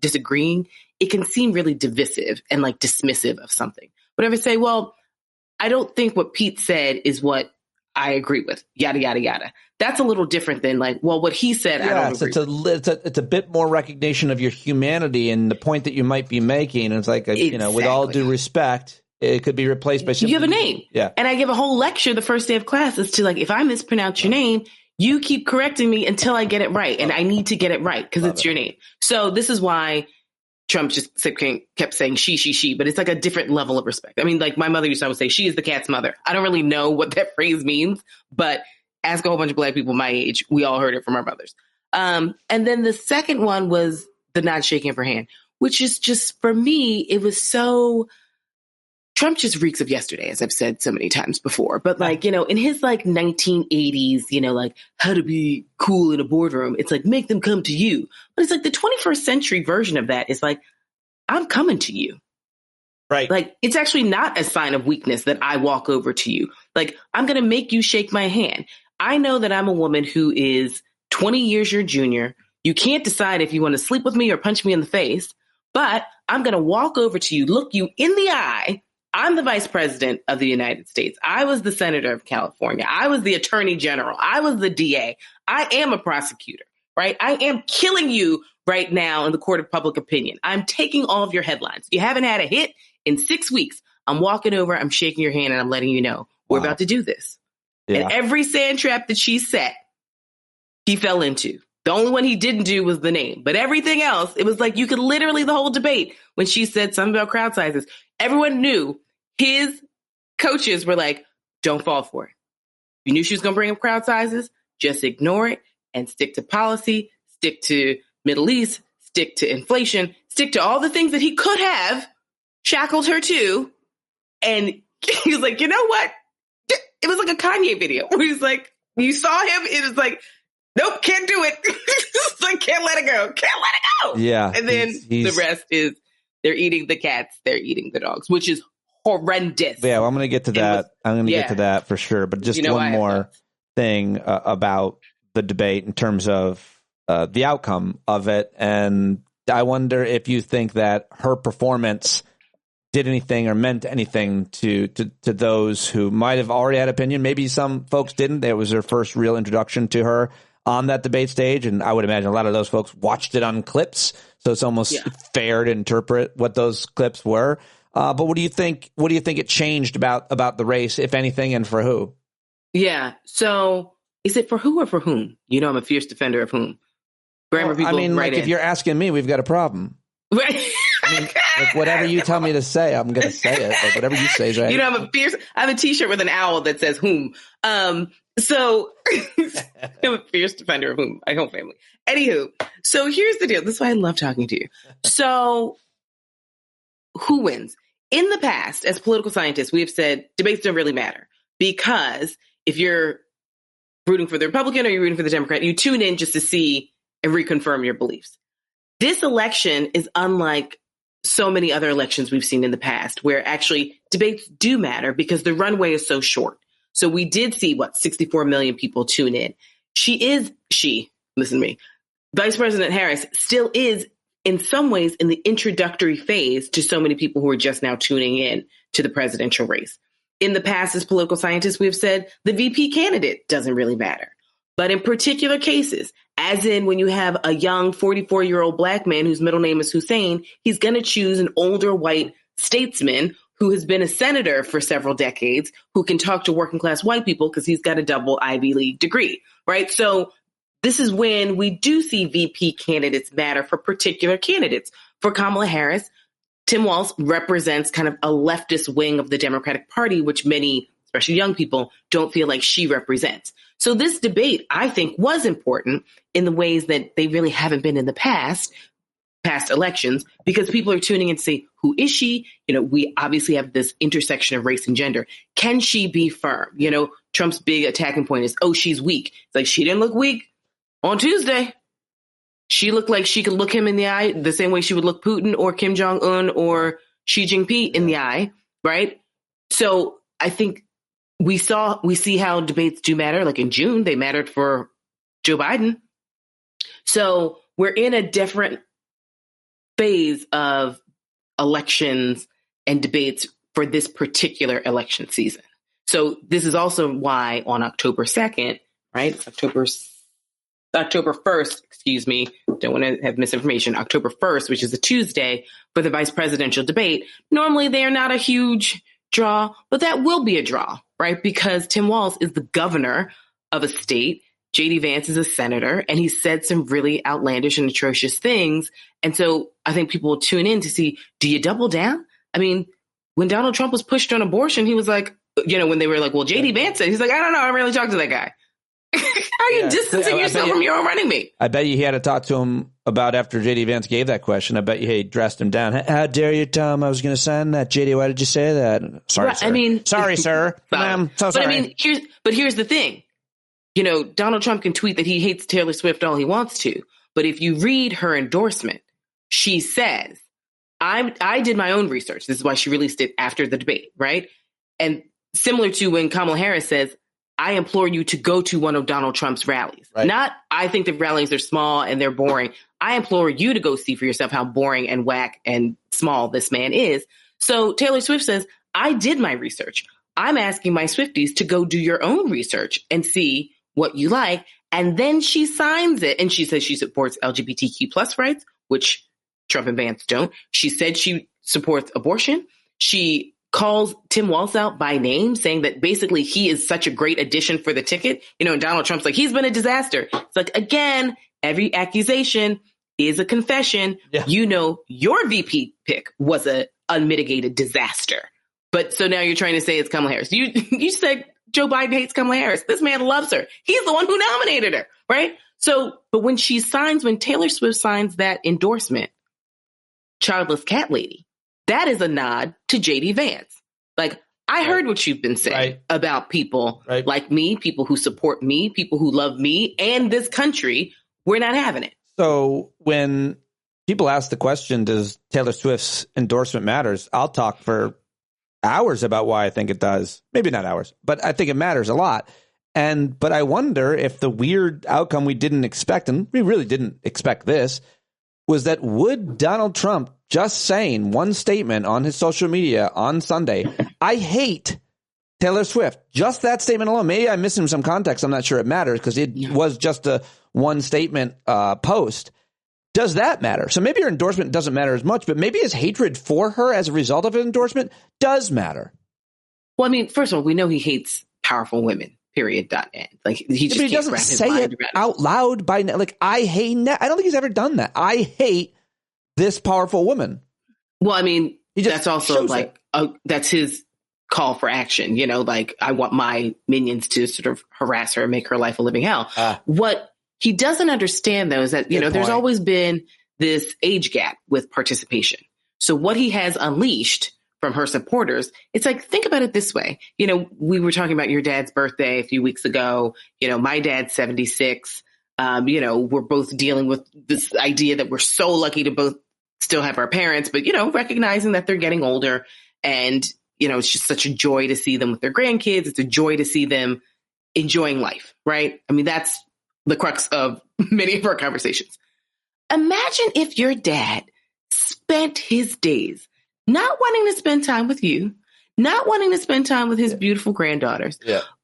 disagreeing, it can seem really divisive and, dismissive of something. But if I say, well, I don't think what Pete said is what I agree with, yada, yada, yada. That's a little different than what he said. I don't agree with. It's a bit more recognition of your humanity and the point that you might be making. And it's with all due respect, it could be replaced by something. You have a name. Yeah. And I give a whole lecture the first day of class as to if I mispronounce your name, you keep correcting me until I get it right. And I need to get it right because it's your name. So this is why Trump just kept saying she, but it's a different level of respect. I mean, my mother used to always say, she is the cat's mother. I don't really know what that phrase means, but ask a whole bunch of Black people my age. We all heard it from our mothers. And then the second one was the not shaking of her hand, which is just, for me, it was so, Trump just reeks of yesterday, as I've said so many times before. But in his 1980s, how to be cool in a boardroom, it's make them come to you. But it's the 21st century version of that is I'm coming to you. Right. It's actually not a sign of weakness that I walk over to you. I'm going to make you shake my hand. I know that I'm a woman who is 20 years your junior. You can't decide if you want to sleep with me or punch me in the face, but I'm going to walk over to you, look you in the eye. I'm the vice president of the United States. I was the senator of California. I was the attorney general. I was the DA. I am a prosecutor, right? I am killing you right now in the court of public opinion. I'm taking all of your headlines. You haven't had a hit in 6 weeks. I'm walking over, I'm shaking your hand, and I'm letting you know we're about to do this. Yeah. And every sand trap that she set, he fell into. The only one he didn't do was the name. But everything else, it was like you could literally, the whole debate, when she said something about crowd sizes, everyone knew his coaches were like, don't fall for it. You knew she was going to bring up crowd sizes, just ignore it and stick to policy, stick to Middle East, stick to inflation, stick to all the things that he could have shackled her to. And he was like, you know what? It was like a Kanye video where he's like, you saw him, it was like, nope, can't do it. It's like, can't let it go. Can't let it go. Yeah. And then the rest is they're eating the cats, they're eating the dogs, which is horrendous. Yeah, well, I'm going to get to that. I'm going to get to that for sure. But just one more thing about the debate in terms of the outcome of it. And I wonder if you think that her performance did anything or meant anything to those who might have already had opinion. Maybe some folks didn't. It was their first real introduction to her on that debate stage. And I would imagine a lot of those folks watched it on clips. So it's almost fair to interpret what those clips were. But what do you think? What do you think it changed about the race, if anything, and for who? Yeah. So is it for who or for whom? You know, I'm a fierce defender of whom. Grammar people. I mean, like if you're asking me, we've got a problem. Right. I mean, like whatever you tell me to say, I'm going to say it. Like whatever you say is right. You know, I have a T-shirt with an owl that says whom. So I'm a fierce defender of whom. My whole family. Anywho, so here's the deal. This is why I love talking to you. So who wins? In the past, as political scientists, we have said debates don't really matter because if you're rooting for the Republican or you're rooting for the Democrat, you tune in just to see and reconfirm your beliefs. This election is unlike so many other elections we've seen in the past, where actually debates do matter because the runway is so short. So we did see, 64 million people tune in. Listen to me, Vice President Harris still is in some ways in the introductory phase to so many people who are just now tuning in to the presidential race. In the past, as political scientists, we have said the VP candidate doesn't really matter. But in particular cases, as in when you have a young 44-year-old black man whose middle name is Hussein, he's going to choose an older white statesman who has been a senator for several decades, who can talk to working class white people because he's got a double Ivy League degree, right? So this is when we do see VP candidates matter for particular candidates. For Kamala Harris, Tim Walz represents kind of a leftist wing of the Democratic Party, which many, especially young people, don't feel like she represents. So this debate, I think, was important in the ways that they really haven't been in the past elections, because people are tuning in to say, who is she? You know, we obviously have this intersection of race and gender. Can she be firm? You know, Trump's big attacking point is, she's weak. It's like, she didn't look weak on Tuesday. She looked like she could look him in the eye the same way she would look Putin or Kim Jong-un or Xi Jinping in the eye, right? So I think we see how debates do matter. Like in June, they mattered for Joe Biden. So we're in a different phase of elections and debates for this particular election season. So this is also why on October 2nd, right? October 1st, excuse me, don't want to have misinformation. October 1st, which is a Tuesday for the vice presidential debate. Normally they are not a huge draw, but that will be a draw, right? Because Tim Walz is the governor of a state. J.D. Vance is a senator, and he said some really outlandish and atrocious things. And so I think people will tune in to see, do you double down? I mean, when Donald Trump was pushed on abortion, he was like, when they were like, well, J.D. Vance said, he's like, I don't know, I really talked to that guy. How are you distancing yourself from your own running mate? I bet you he had to talk to him about after J.D. Vance gave that question. I bet you he dressed him down. How dare you, Tom? I was going to sign that. J.D., why did you say that? Sorry, right, sir. Sorry, sir. I'm so sorry. But I mean, here's the thing. Donald Trump can tweet that he hates Taylor Swift all he wants to. But if you read her endorsement, she says, I did my own research. This is why she released it after the debate, right? And similar to when Kamala Harris says, I implore you to go to one of Donald Trump's rallies. Right. Not, I think the rallies are small and they're boring. I implore you to go see for yourself how boring and whack and small this man is. So Taylor Swift says, I did my research. I'm asking my Swifties to go do your own research and see what you like. And then she signs it. And she says she supports LGBTQ plus rights, which Trump and Vance don't. She said she supports abortion. She calls Tim Walz out by name, saying that basically he is such a great addition for the ticket. And Donald Trump's like, he's been a disaster. It's like, again, Every accusation is a confession. Yeah. You know, your VP pick was a unmitigated disaster. But so now you're trying to say it's Kamala Harris. You said Joe Biden hates Kamala Harris. This man loves her. He's the one who nominated her, right? So, but when Taylor Swift signs that endorsement, childless cat lady, that is a nod to JD Vance. Like, I heard what you've been saying about people like me, people who support me, people who love me and this country. We're not having it. So when people ask the question, does Taylor Swift's endorsement matters? I'll talk for hours about why I think it does. Maybe not hours, but I think it matters a lot. But I wonder if the weird outcome we didn't expect, and we really didn't expect this, was that would Donald Trump just saying one statement on his social media on Sunday, I hate Taylor Swift, just that statement alone, maybe I'm missing some context. I'm not sure it matters because it was just a one statement post. Does that matter? So maybe her endorsement doesn't matter as much, but maybe his hatred for her as a result of his endorsement does matter. Well, I mean, first of all, we know he hates powerful women, period, .net. Like, he just but he doesn't say it out loud I don't think he's ever done that. I hate this powerful woman. Well, I mean, that's also like, that's his call for action. You know, like, I want my minions to sort of harass her and make her life a living hell. What he doesn't understand, though, is that, you know, there's always been this age gap with participation. So what he has unleashed from her supporters, it's like, think about it this way. You know, we were talking about your dad's birthday a few weeks ago. You know, my dad's 76. You know, we're both dealing with this idea that we're so lucky to both still have our parents, but, you know, recognizing that they're getting older. And, you know, it's just such a joy to see them with their grandkids. It's a joy to see them enjoying life, right? I mean, that's the crux of many of our conversations. Imagine if your dad spent his days not wanting to spend time with you, not wanting to spend time with his beautiful granddaughters,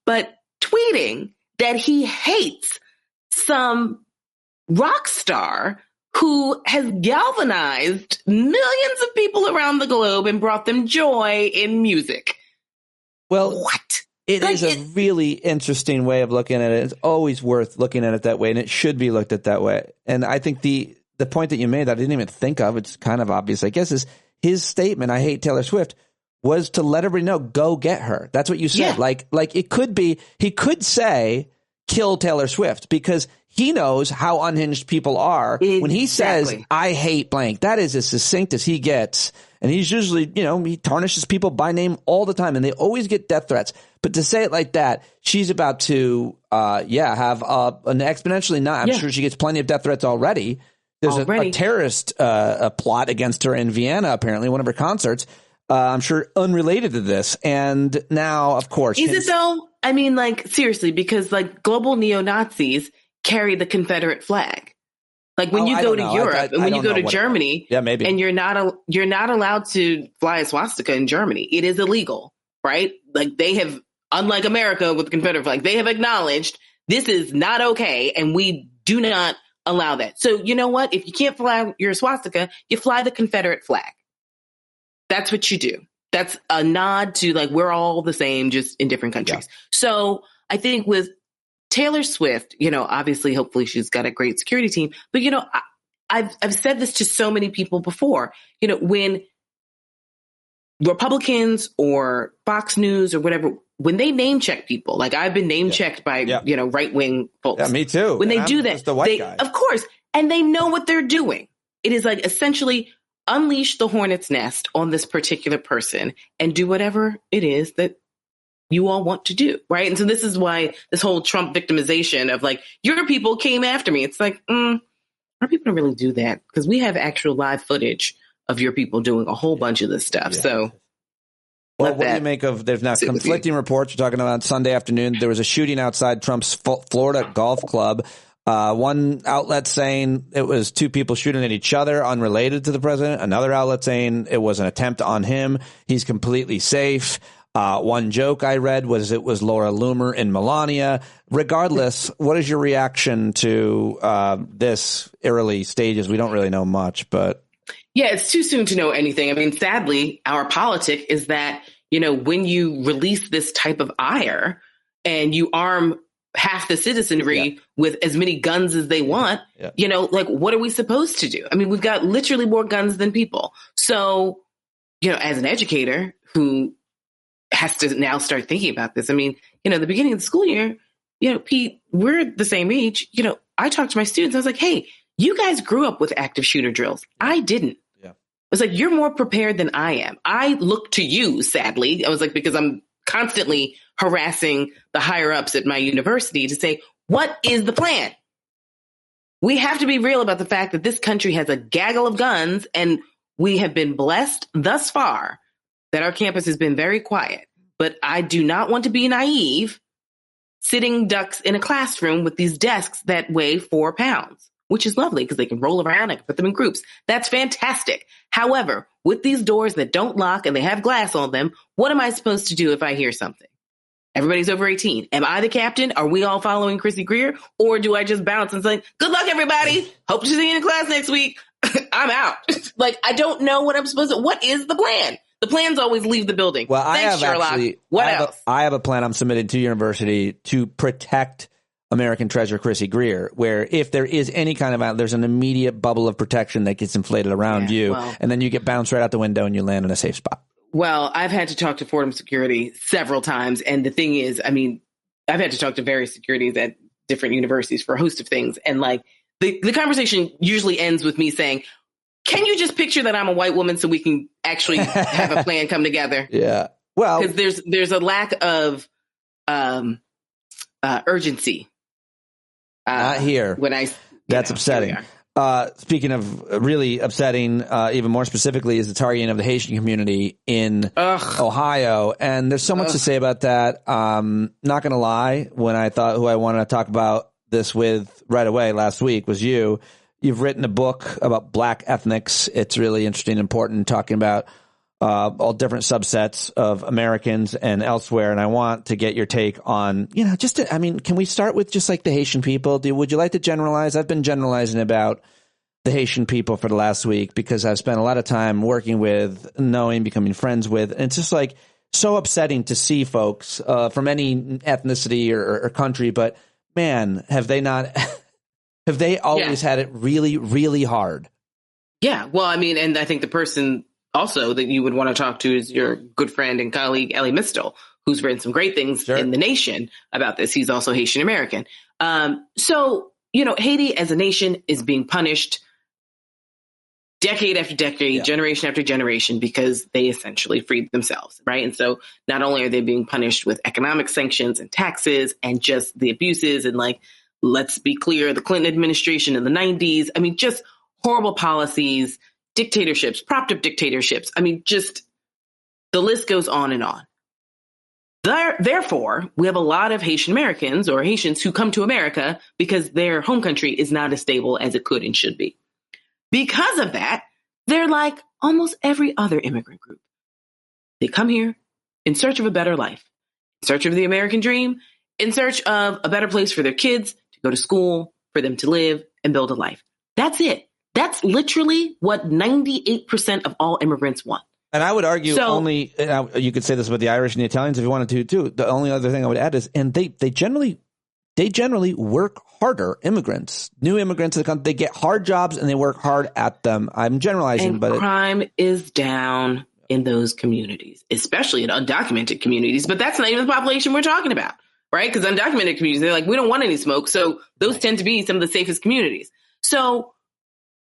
but tweeting that he hates some rock star who has galvanized millions of people around the globe and brought them joy in music. Well, what? It is a really interesting way of looking at it. It's always worth looking at it that way, and it should be looked at that way. And I think the point that you made that I didn't even think of, it's kind of obvious, I guess, is his statement, I hate Taylor Swift, was to let everybody know, go get her. That's what you said. Yeah. Like it could be, he could say, kill Taylor Swift, because he knows how unhinged people are. Exactly. When he says, I hate blank, that is as succinct as he gets. And he's usually, you know, he tarnishes people by name all the time, and they always get death threats. But to say it like that, she's about to, have an exponentially not. I'm sure she gets plenty of death threats already. There's a terrorist plot against her in Vienna, apparently, one of her concerts. I'm sure unrelated to this. And now, of course. Is it though? I mean, like, seriously, because like global neo-Nazis carry the Confederate flag. Like when you go to Europe and when you go to Germany, maybe. And you're not allowed to fly a swastika in Germany. It is illegal, right? Like they have, unlike America with the Confederate flag, they have acknowledged this is not okay, and we do not allow that. So you know what? If you can't fly your swastika, you fly the Confederate flag. That's what you do. That's a nod to like, we're all the same, just in different countries. Yeah. So I think with Taylor Swift, you know, obviously, hopefully she's got a great security team. But, you know, I've said this to so many people before, you know, when Republicans or Fox News or whatever, when they name check people, like I've been name checked by, you know, right wing folks. Yeah, me too. When they do that, of course, and they know what they're doing. It is like essentially unleash the hornet's nest on this particular person and do whatever it is that you all want to do, right? And so this is why this whole Trump victimization of like, your people came after me. It's like, our people don't really do that, because we have actual live footage of your people doing a whole bunch of this stuff. Yeah. So well, what do you make of, there's now conflicting reports. You're talking about Sunday afternoon, there was a shooting outside Trump's Florida golf club. One outlet saying it was two people shooting at each other unrelated to the president. Another outlet saying it was an attempt on him. He's completely safe. One joke I read was it was Laura Loomer and Melania. Regardless, what is your reaction to this early stages? We don't really know much, but. Yeah, it's too soon to know anything. I mean, sadly, our politic is that, you know, when you release this type of ire and you arm half the citizenry with as many guns as they want, what are we supposed to do? I mean, we've got literally more guns than people. So, as an educator who has to now start thinking about this, I mean, the beginning of the school year, Pete, we're the same age. I talked to my students. I was like, hey, you guys grew up with active shooter drills. I didn't. Yeah. I was like, you're more prepared than I am. I look to you, sadly. I was like, because I'm constantly harassing the higher ups at my university to say, what is the plan? We have to be real about the fact that this country has a gaggle of guns, and we have been blessed thus far that our campus has been very quiet. But I do not want to be naive sitting ducks in a classroom with these desks that weigh 4 pounds, which is lovely because they can roll around. I can put them in groups. That's fantastic. However, with these doors that don't lock and they have glass on them, what am I supposed to do if I hear something? Everybody's over 18. Am I the captain? Are we all following Chrissy Greer? Or do I just bounce and say, good luck, everybody. Hope to see you in class next week. I'm out. I don't know what I'm supposed to. What is the plan? The plans always leave the building. Well, Thanks, Sherlock. What else? I have a plan I'm submitting to university to protect American treasure Chrissy Greer, where if there is any kind of there's an immediate bubble of protection that gets inflated around you, and then you get bounced right out the window and you land in a safe spot. Well, I've had to talk to Fordham security several times. And the thing is, I mean, I've had to talk to various securities at different universities for a host of things. And the conversation usually ends with me saying, can you just picture that I'm a white woman so we can actually have a plan come together? Yeah. Well, because there's a lack of urgency. Not here. That's upsetting. Speaking of really upsetting, even more specifically, is the targeting of the Haitian community in Ohio. And there's so much to say about that. Not going to lie, when I thought who I wanted to talk about this with right away last week was you. You've written a book about black ethnics. It's really interesting and important, talking about all different subsets of Americans and elsewhere. And I want to get your take on, can we start with just like the Haitian people? Would you like to generalize? I've been generalizing about the Haitian people for the last week because I've spent a lot of time working with, knowing, becoming friends with. And it's just so upsetting to see folks from any ethnicity or country. But man, have they not, have they always had it really, really hard? Yeah. Well, I mean, and I think the person also that you would want to talk to is your good friend and colleague, Elie Mystal, who's written some great things in The Nation about this. He's also Haitian American. So, Haiti as a nation is being punished decade after decade, generation after generation, because they essentially freed themselves, right? And so not only are they being punished with economic sanctions and taxes and just the abuses and let's be clear, the Clinton administration in the 90s, I mean, just horrible policies, dictatorships, propped up dictatorships. I mean, just the list goes on and on. Therefore, we have a lot of Haitian Americans or Haitians who come to America because their home country is not as stable as it could and should be. Because of that, they're like almost every other immigrant group. They come here in search of a better life, in search of the American dream, in search of a better place for their kids to go to school, for them to live and build a life. That's it. That's literally what 98% of all immigrants want. And I would argue you could say this about the Irish and the Italians if you wanted to, too. The only other thing I would add is, and they generally work harder. Immigrants, new immigrants to the country, they get hard jobs and they work hard at them. I'm generalizing, but crime is down in those communities, especially in undocumented communities. But that's not even the population we're talking about, right? Because undocumented communities, they're like, we don't want any smoke. So those tend to be some of the safest communities. So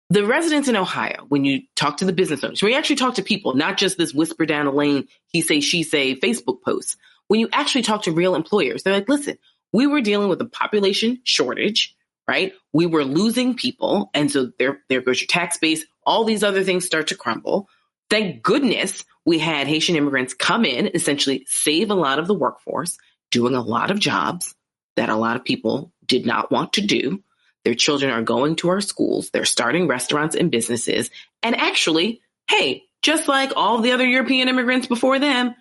the residents in Ohio, when you talk to the business owners, when you actually talk to people, not just this whisper down the lane, he say, she say, Facebook posts, when you actually talk to real employers, they're like, listen, we were dealing with a population shortage, right? We were losing people. And so there goes your tax base. All these other things start to crumble. Thank goodness we had Haitian immigrants come in, essentially save a lot of the workforce, doing a lot of jobs that a lot of people did not want to do. Their children are going to our schools. They're starting restaurants and businesses. And actually, hey, just like all the other European immigrants before them,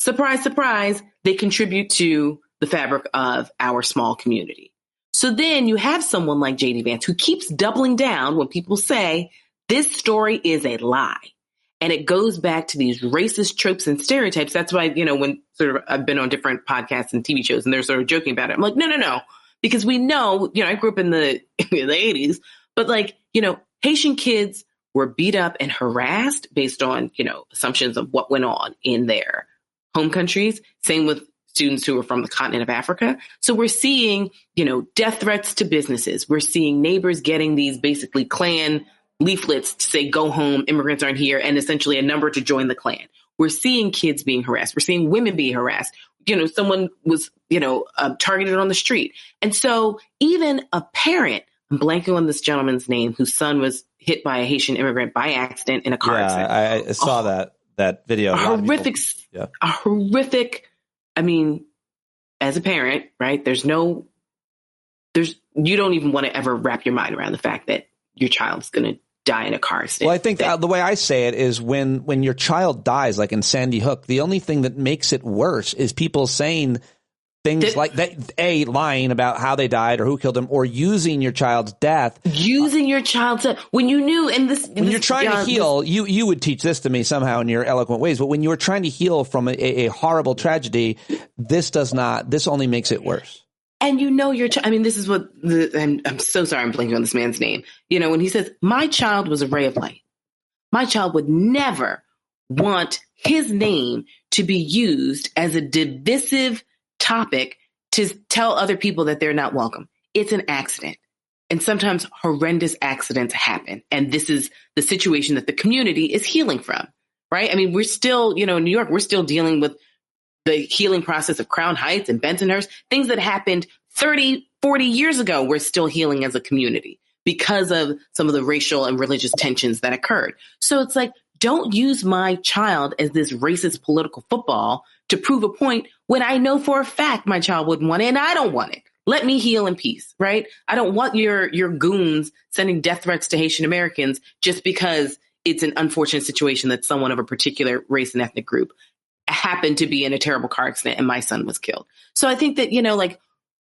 surprise, surprise, they contribute to the fabric of our small community. So then you have someone like J.D. Vance who keeps doubling down when people say this story is a lie. And it goes back to these racist tropes and stereotypes. That's why, when sort of I've been on different podcasts and TV shows and they're sort of joking about it. I'm like, no. Because we know, I grew up in the 80s, but Haitian kids were beat up and harassed based on, assumptions of what went on in their home countries. Same with students who are from the continent of Africa. So we're seeing, death threats to businesses. We're seeing neighbors getting these basically Klan leaflets to say, go home, immigrants aren't here, and essentially a number to join the Klan. We're seeing kids being harassed. We're seeing women being harassed. Someone was, targeted on the street. And so even a parent, I'm blanking on this gentleman's name, whose son was hit by a Haitian immigrant by accident in a car accident. I saw that video. A horrific, as a parent, right? You don't even want to ever wrap your mind around the fact that your child's going to die in a car accident. Well, I think the way I say it is when your child dies, like in Sandy Hook, the only thing that makes it worse is people saying things like that, lying about how they died or who killed them, or using your child's death. When you knew, when you're trying to heal, you would teach this to me somehow in your eloquent ways, but when you were trying to heal from a horrible tragedy, this only makes it worse. And your child, this is what, I'm so sorry I'm blanking on this man's name. When he says, my child was a ray of light, my child would never want his name to be used as a divisive topic to tell other people that they're not welcome. It's an accident. And sometimes horrendous accidents happen. And this is the situation that the community is healing from, right? We're still, in New York, we're still dealing with the healing process of Crown Heights and Bensonhurst, things that happened 30, 40 years ago, we're still healing as a community because of some of the racial and religious tensions that occurred. So it's like, don't use my child as this racist political football to prove a point when I know for a fact my child wouldn't want it and I don't want it. Let me heal in peace, right? I don't want your goons sending death threats to Haitian Americans just because it's an unfortunate situation that someone of a particular race and ethnic group happened to be in a terrible car accident and my son was killed. So I think that,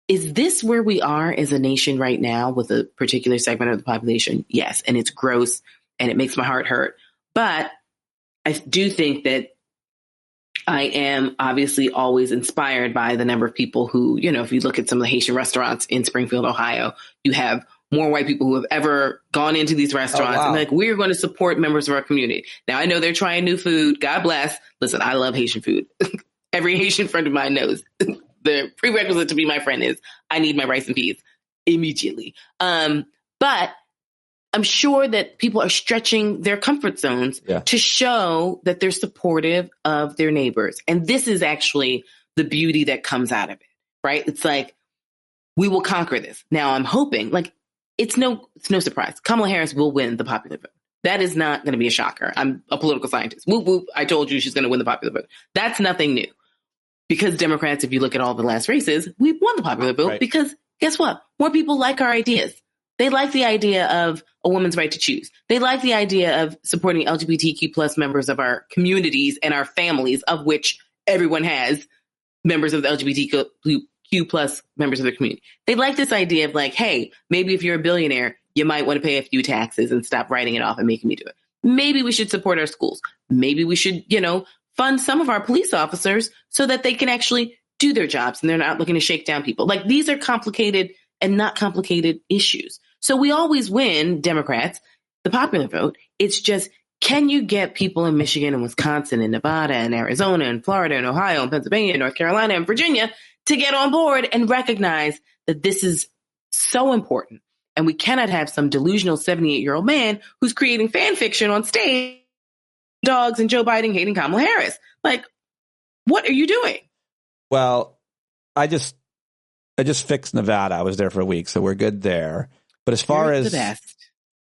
is this where we are as a nation right now with a particular segment of the population? Yes. And it's gross and it makes my heart hurt. But I do think that I am obviously always inspired by the number of people who, if you look at some of the Haitian restaurants in Springfield, Ohio, you have more white people who have ever gone into these restaurants and we're going to support members of our community. Now, I know they're trying new food. God bless. Listen, I love Haitian food. Every Haitian friend of mine knows the prerequisite to be my friend is I need my rice and peas immediately. But I'm sure that people are stretching their comfort zones to show that they're supportive of their neighbors. And this is actually the beauty that comes out of it, right? It's like, we will conquer this. Now I'm hoping, it's no surprise. Kamala Harris will win the popular vote. That is not going to be a shocker. I'm a political scientist. Whoop, whoop. I told you she's going to win the popular vote. That's nothing new. Because Democrats, if you look at all the last races, we've won the popular vote because guess what? More people like our ideas. They like the idea of a woman's right to choose. They like the idea of supporting LGBTQ plus members of our communities and our families, of which everyone has members of the LGBTQ plus members of the community. They like this idea of hey, maybe if you're a billionaire, you might want to pay a few taxes and stop writing it off and making me do it. Maybe we should support our schools. Maybe we should, fund some of our police officers so that they can actually do their jobs and they're not looking to shake down people. These are complicated and not complicated issues. So we always win, Democrats, the popular vote. It's just, can you get people in Michigan and Wisconsin and Nevada and Arizona and Florida and Ohio and Pennsylvania and North Carolina and Virginia to get on board and recognize that this is so important. And we cannot have some delusional 78-year-old man who's creating fan fiction on stage, dogs and Joe Biden hating Kamala Harris. What are you doing? Well, I just fixed Nevada. I was there for a week, so we're good there. But as far as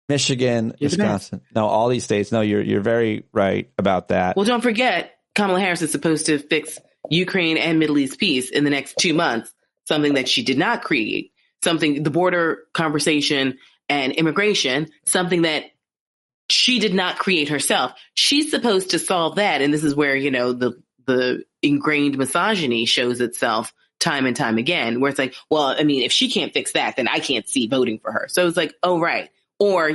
Michigan, Wisconsin, no, all these states, no, you're very right about that. Well, don't forget, Kamala Harris is supposed to fix Ukraine and Middle East peace in the next 2 months, something that she did not create, the border conversation and immigration, something that she did not create herself. She's supposed to solve that. And this is where, the ingrained misogyny shows itself time and time again, where it's if she can't fix that, then I can't see voting for her. So it's oh, right. Or,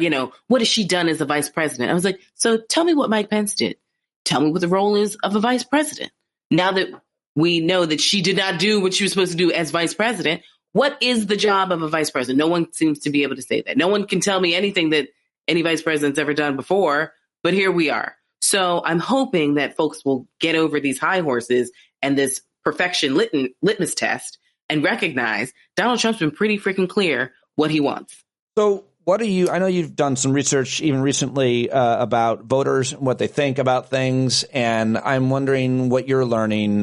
what has she done as a vice president? I was like, so tell me what Mike Pence did. Tell me what the role is of a vice president. Now that we know that she did not do what she was supposed to do as vice president, what is the job of a vice president? No one seems to be able to say that. No one can tell me anything that any vice president's ever done before, but here we are. So I'm hoping that folks will get over these high horses and this perfection litmus test and recognize Donald Trump's been pretty freaking clear what he wants. So I know you've done some research even recently about voters and what they think about things. And I'm wondering what you're learning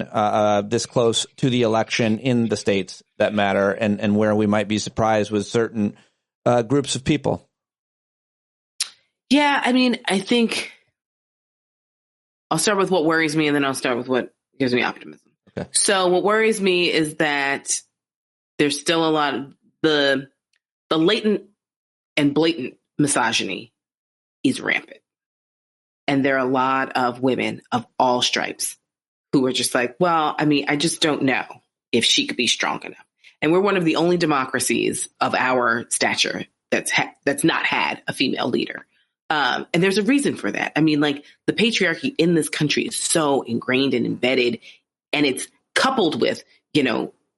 this close to the election in the states that matter and where we might be surprised with certain groups of people. Yeah, I mean, I think I'll start with what worries me and then I'll start with what gives me optimism. Okay. So what worries me is that there's still a lot of the latent and blatant misogyny is rampant. And there are a lot of women of all stripes who are just like, well, I mean, I just don't know if she could be strong enough. And we're one of the only democracies of our stature that's not had a female leader. And there's a reason for that. I mean, like the patriarchy in this country is so ingrained and embedded, and it's coupled with,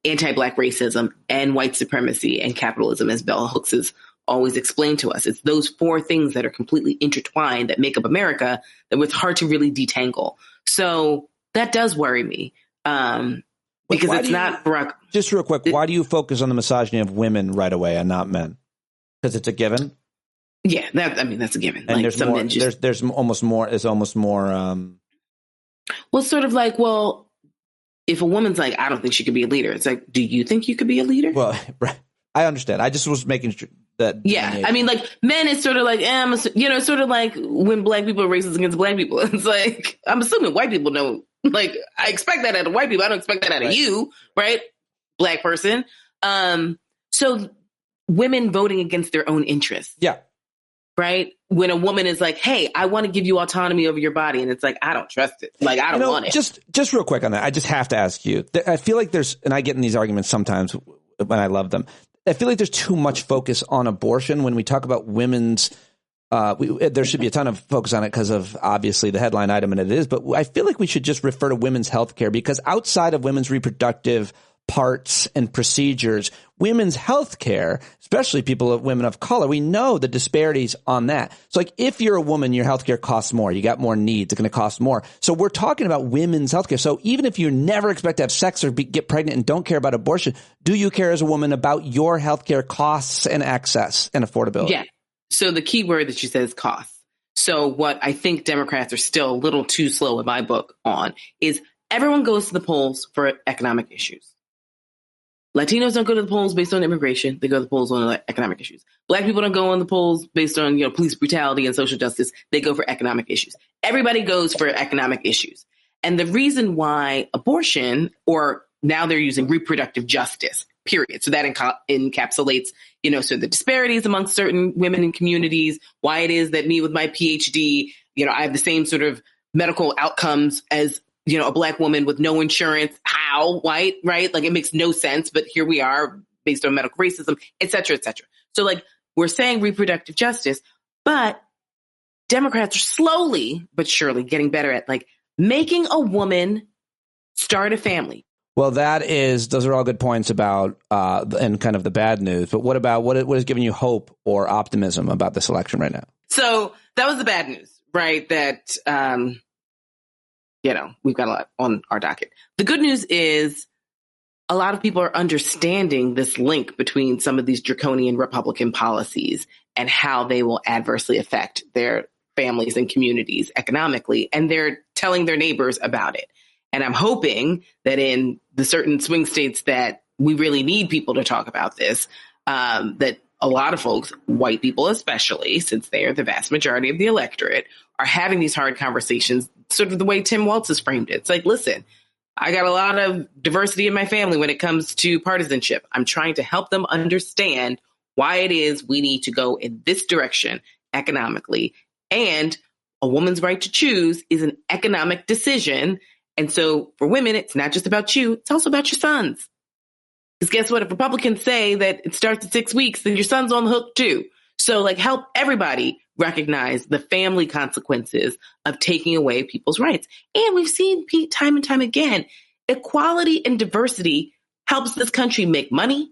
anti-Black racism and white supremacy and capitalism, as Bell Hooks has always explained to us. It's those four things that are completely intertwined that make up America that it's hard to really detangle. So that does worry me because it's not Barack. Just real quick, why do you focus on the misogyny of women right away and not men? Because it's a given? Yeah, that's a given. And like there's more. There's almost more. It's almost more. Well, sort of like, well, if a woman's like, I don't think she could be a leader. It's like, do you think you could be a leader? Well, I understand. I just was making sure that. Yeah, I mean, like men, it's sort of like, sort of like when Black people are racist against Black people. It's like I'm assuming white people know. Like I expect that out of white people. I don't expect that out of you, right? Black person. So women voting against their own interests. Yeah. Right? When a woman is like, hey, I want to give you autonomy over your body. And it's like, I don't trust it. Like, I don't want it. Just real quick on that. I just have to ask you. I feel like and I get in these arguments sometimes when I love them. I feel like there's too much focus on abortion when we talk about women's. There should be a ton of focus on it because of obviously the headline item and it is. But I feel like we should just refer to women's health care because outside of women's reproductive parts and procedures, women's health care, especially women of color, we know the disparities on that. So like if you're a woman, your health care costs more, you got more needs, it's going to cost more. So we're talking about women's health care. So even if you never expect to have sex or get pregnant and don't care about abortion, do you care as a woman about your health care costs and access and affordability? Yeah. So the key word that you said is cost. So what I think Democrats are still a little too slow in my book on is everyone goes to the polls for economic issues. Latinos don't go to the polls based on immigration. They go to the polls on economic issues. Black people don't go on the polls based on, police brutality and social justice. They go for economic issues. Everybody goes for economic issues. And the reason why abortion, or now they're using reproductive justice, period. So that encapsulates, so the disparities amongst certain women and communities, why it is that me with my PhD, I have the same sort of medical outcomes as a Black woman with no insurance, how, white, right? Like it makes no sense, but here we are based on medical racism, et cetera, et cetera. So like we're saying reproductive justice, but Democrats are slowly but surely getting better at like making a woman start a family. Well, those are all good points about and kind of the bad news. But what about what is giving you hope or optimism about this election right now? So that was the bad news, right? That, we've got a lot on our docket. The good news is a lot of people are understanding this link between some of these draconian Republican policies and how they will adversely affect their families and communities economically. And they're telling their neighbors about it. And I'm hoping that in the certain swing states that we really need people to talk about this, that a lot of folks, white people especially, since they are the vast majority of the electorate, are having these hard conversations, sort of the way Tim Walz has framed it. It's like, listen, I got a lot of diversity in my family when it comes to partisanship. I'm trying to help them understand why it is we need to go in this direction economically. And a woman's right to choose is an economic decision. And so for women, it's not just about you, it's also about your sons. Because guess what? If Republicans say that it starts at 6 weeks, then your son's on the hook too. So like help everybody recognize the family consequences of taking away people's rights. And we've seen, Pete, time and time again, equality and diversity helps this country make money.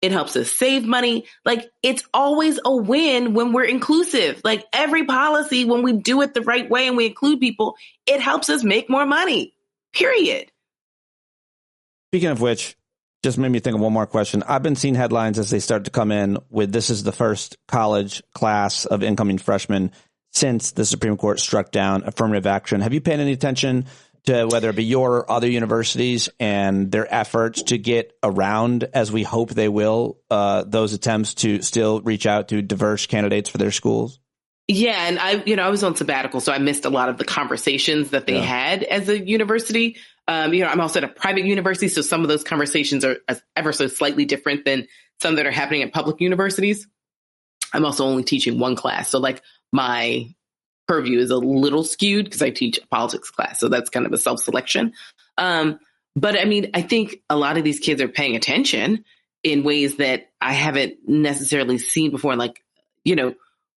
It helps us save money. Like, it's always a win when we're inclusive. Like, every policy, when we do it the right way and we include people, it helps us make more money, period. Speaking of which, just made me think of one more question. I've been seeing headlines as they start to come in with this is the first college class of incoming freshmen since the Supreme Court struck down affirmative action. Have you paid any attention to whether it be your or other universities and their efforts to get around, as we hope they will, those attempts to still reach out to diverse candidates for their schools? Yeah. And I was on sabbatical, so I missed a lot of the conversations that they had as a university. I'm also at a private university, so some of those conversations are ever so slightly different than some that are happening at public universities. I'm also only teaching one class. So like my purview is a little skewed because I teach a politics class. So that's kind of a self-selection. But I mean, I think a lot of these kids are paying attention in ways that I haven't necessarily seen before. Like,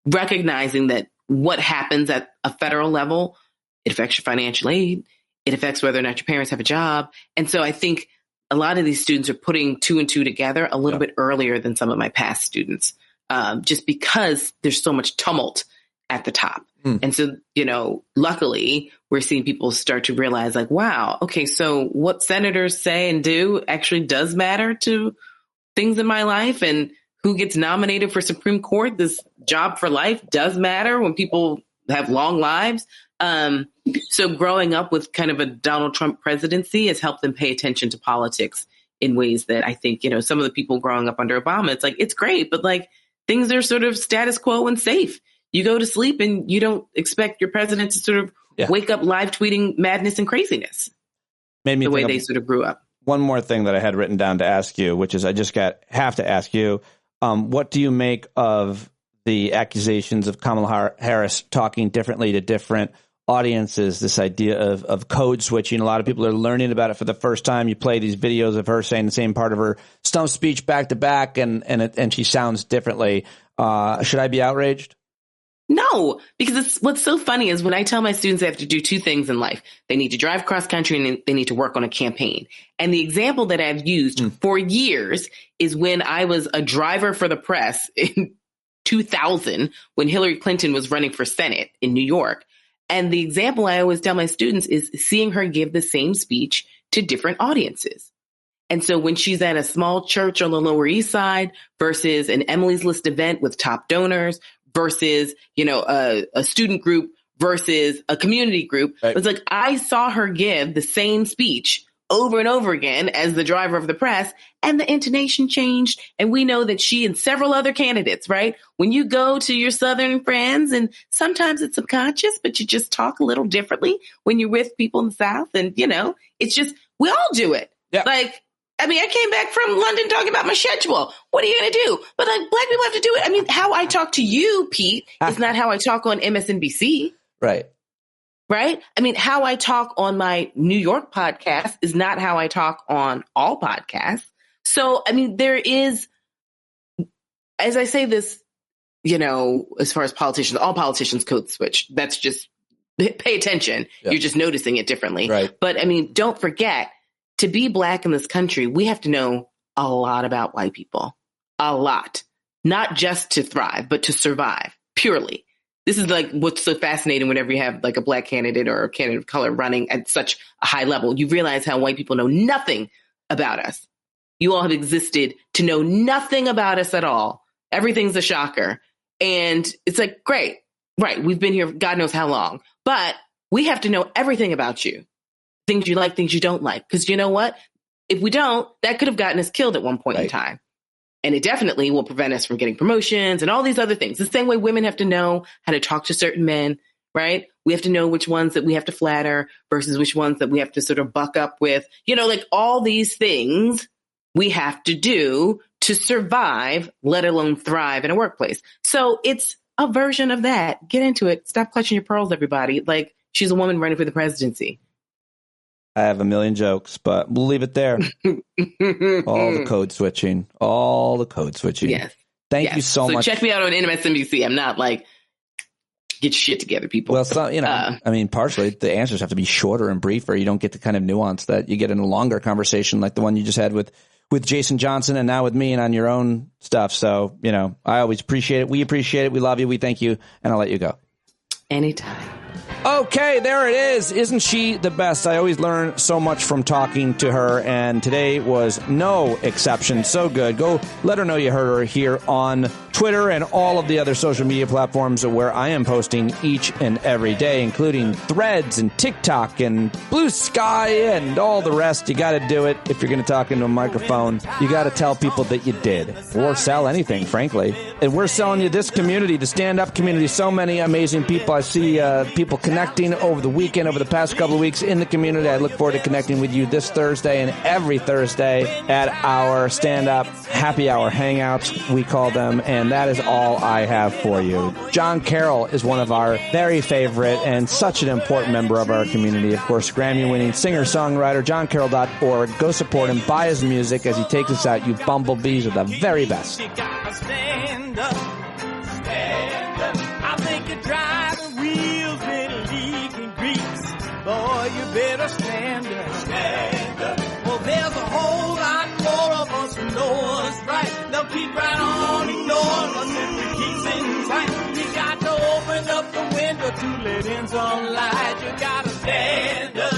recognizing that what happens at a federal level, it affects your financial aid. It affects whether or not your parents have a job. And so I think a lot of these students are putting two and two together a little bit earlier than some of my past students, just because there's so much tumult at the top. And so, luckily, we're seeing people start to realize like, wow, okay, so what senators say and do actually does matter to things in my life, and who gets nominated for Supreme Court. This job for life does matter when people have long lives. So growing up with kind of a Donald Trump presidency has helped them pay attention to politics in ways that I think, some of the people growing up under Obama, it's like, it's great, but like things are sort of status quo and safe. You go to sleep and you don't expect your president to sort of wake up live tweeting madness and craziness. Made me the way think they sort of grew up. One more thing that I had written down to ask you, which is I just have to ask you, what do you make of the accusations of Kamala Harris talking differently to different audiences, this idea of code switching? A lot of people are learning about it for the first time. You play these videos of her saying the same part of her stump speech back to back, and she sounds differently. Should I be outraged? No, because what's so funny is when I tell my students they have to do two things in life. They need to drive cross country and they need to work on a campaign. And the example that I've used for years is when I was a driver for the press in 2000, when Hillary Clinton was running for Senate in New York. And the example I always tell my students is seeing her give the same speech to different audiences. And so when she's at a small church on the Lower East Side versus an Emily's List event with top donors versus, a student group versus a community group, it's like I saw her give the same speech over and over again as the driver of the press, and the intonation changed. And we know that she and several other candidates, right? When you go to your Southern friends, and sometimes it's subconscious, but you just talk a little differently when you're with people in the South. And, it's just, we all do it. Yeah. Like, I came back from London talking about my schedule. What are you going to do? But like, Black people have to do it. How I talk to you, Pete, is not how I talk on MSNBC. Right. Right? How I talk on my New York podcast is not how I talk on all podcasts. So, there is, as I say this, as far as politicians, all politicians code switch. That's just, pay attention. Yeah. You're just noticing it differently. Right. But don't forget, to be Black in this country, we have to know a lot about white people. A lot. Not just to thrive, but to survive, purely. This is like what's so fascinating whenever you have like a Black candidate or a candidate of color running at such a high level. You realize how white people know nothing about us. You all have existed to know nothing about us at all. Everything's a shocker. And it's like, great. Right. We've been here God knows how long. But we have to know everything about you. Things you like, things you don't like. Because you know what? If we don't, that could have gotten us killed at one point in time. And it definitely will prevent us from getting promotions and all these other things. The same way women have to know how to talk to certain men, right? We have to know which ones that we have to flatter versus which ones that we have to sort of buck up with. Like all these things we have to do to survive, let alone thrive in a workplace. So it's a version of that. Get into it. Stop clutching your pearls, everybody. Like, she's a woman running for the presidency. I have a million jokes, but we'll leave it there. All the code switching. Yes. Thank you so much. So check me out on MSNBC. I'm not like, get your shit together, people. Well, I mean, partially the answers have to be shorter and briefer. You don't get the kind of nuance that you get in a longer conversation like the one you just had with Jason Johnson and now with me and on your own stuff. So, I always appreciate it. We appreciate it. We love you. We thank you. And I'll let you go. Anytime. Okay, there it is. Isn't she the best? I always learn so much from talking to her, and today was no exception. So good. Go let her know you heard her here on Twitter and all of the other social media platforms where I am posting each and every day, including Threads and TikTok and Blue Sky and all the rest. You got to do it if you're going to talk into a microphone. You got to tell people that you did, or sell anything, frankly. And we're selling you this community, the stand-up community. So many amazing people. I see people connecting over the weekend, over the past couple of weeks in the community. I look forward to connecting with you this Thursday and every Thursday at our stand-up happy hour hangouts, we call them, and that is all I have for you. John Carroll is one of our very favorite and such an important member of our community. Of course, Grammy-winning singer-songwriter, johncarroll.org. Go support him, buy his music as he takes us out. You bumblebees are the very best. Stand up, stand up. I think you're driving wheels with leaking grease. Boy, you better stand up, stand up. Well, there's a whole lot more of us who know what's right. They'll keep right on ignoring us if we keep sitting tight. You got to open up the window to let in some light. You gotta stand up,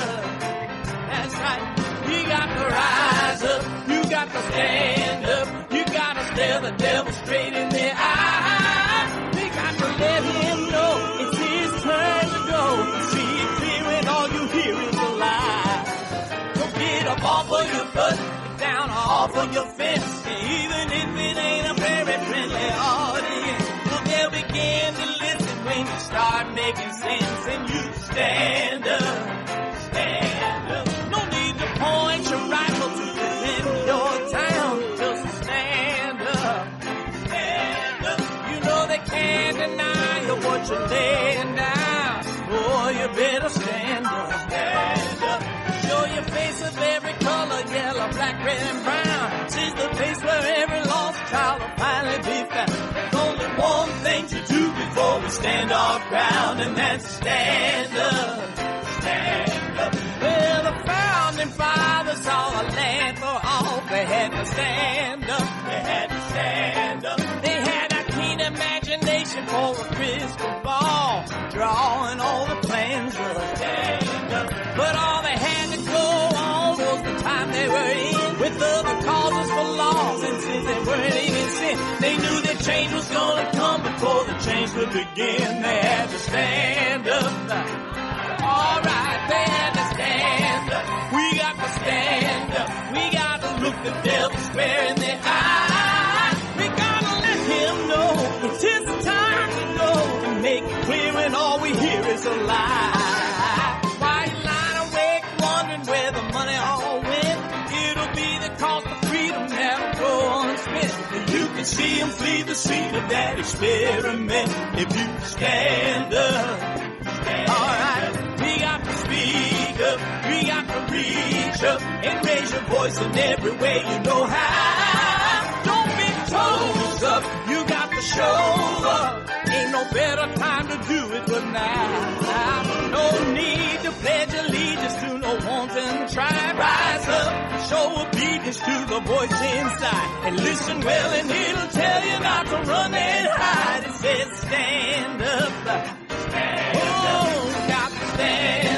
that's right. You got to rise up, you got to stand up. You gotta stare the devil straight in the eye. We got to let him know it's his turn to go. See it clear when all you hear is a lie. Don't get up off of your butt, down off of your fence. Even if it ain't a very friendly audience, well, they'll begin to listen when you start making sense. And you stand up, stand up. No need to point your rifle to defend your town. Just stand up, stand up. You know they can't deny you what you're laying down. Oh, you better stand up, stand up. Show your face of every color, yellow, black, red, and brown. She's the place where every lost child will finally be found. There's only one thing to do before we stand our ground, and that's stand up, stand up. Well, the founding fathers saw a land for all. They had to stand up, they had to stand up. They had a keen imagination for a crystal ball, drawing all the plans of a stand up. But all they had to go on was the time they were in, with other causes for laws, and since they weren't even sin, they knew that change was gonna come before the change would begin. They had to stand up. All right, they had to stand up. We got to stand up. We got to look the devil square in the eye. We got to let him know it's his time to go, and make it clear when all we hear is a lie. Why you lying awake wondering where the money all went? It'll be the cost of freedom that'll go unspent. You can see him flee the scene of that experiment if you stand up. All right, we got to speak up, we got to reach up and raise your voice in every way you know how. Don't be toes up, you got to show up. Ain't no better time to do it but now. No need to pledge allegiance to no wanton tribe. Rise up, show obedience to the voice inside, and listen well and it'll tell you not to run and hide. It says stand up. Oh, got to stand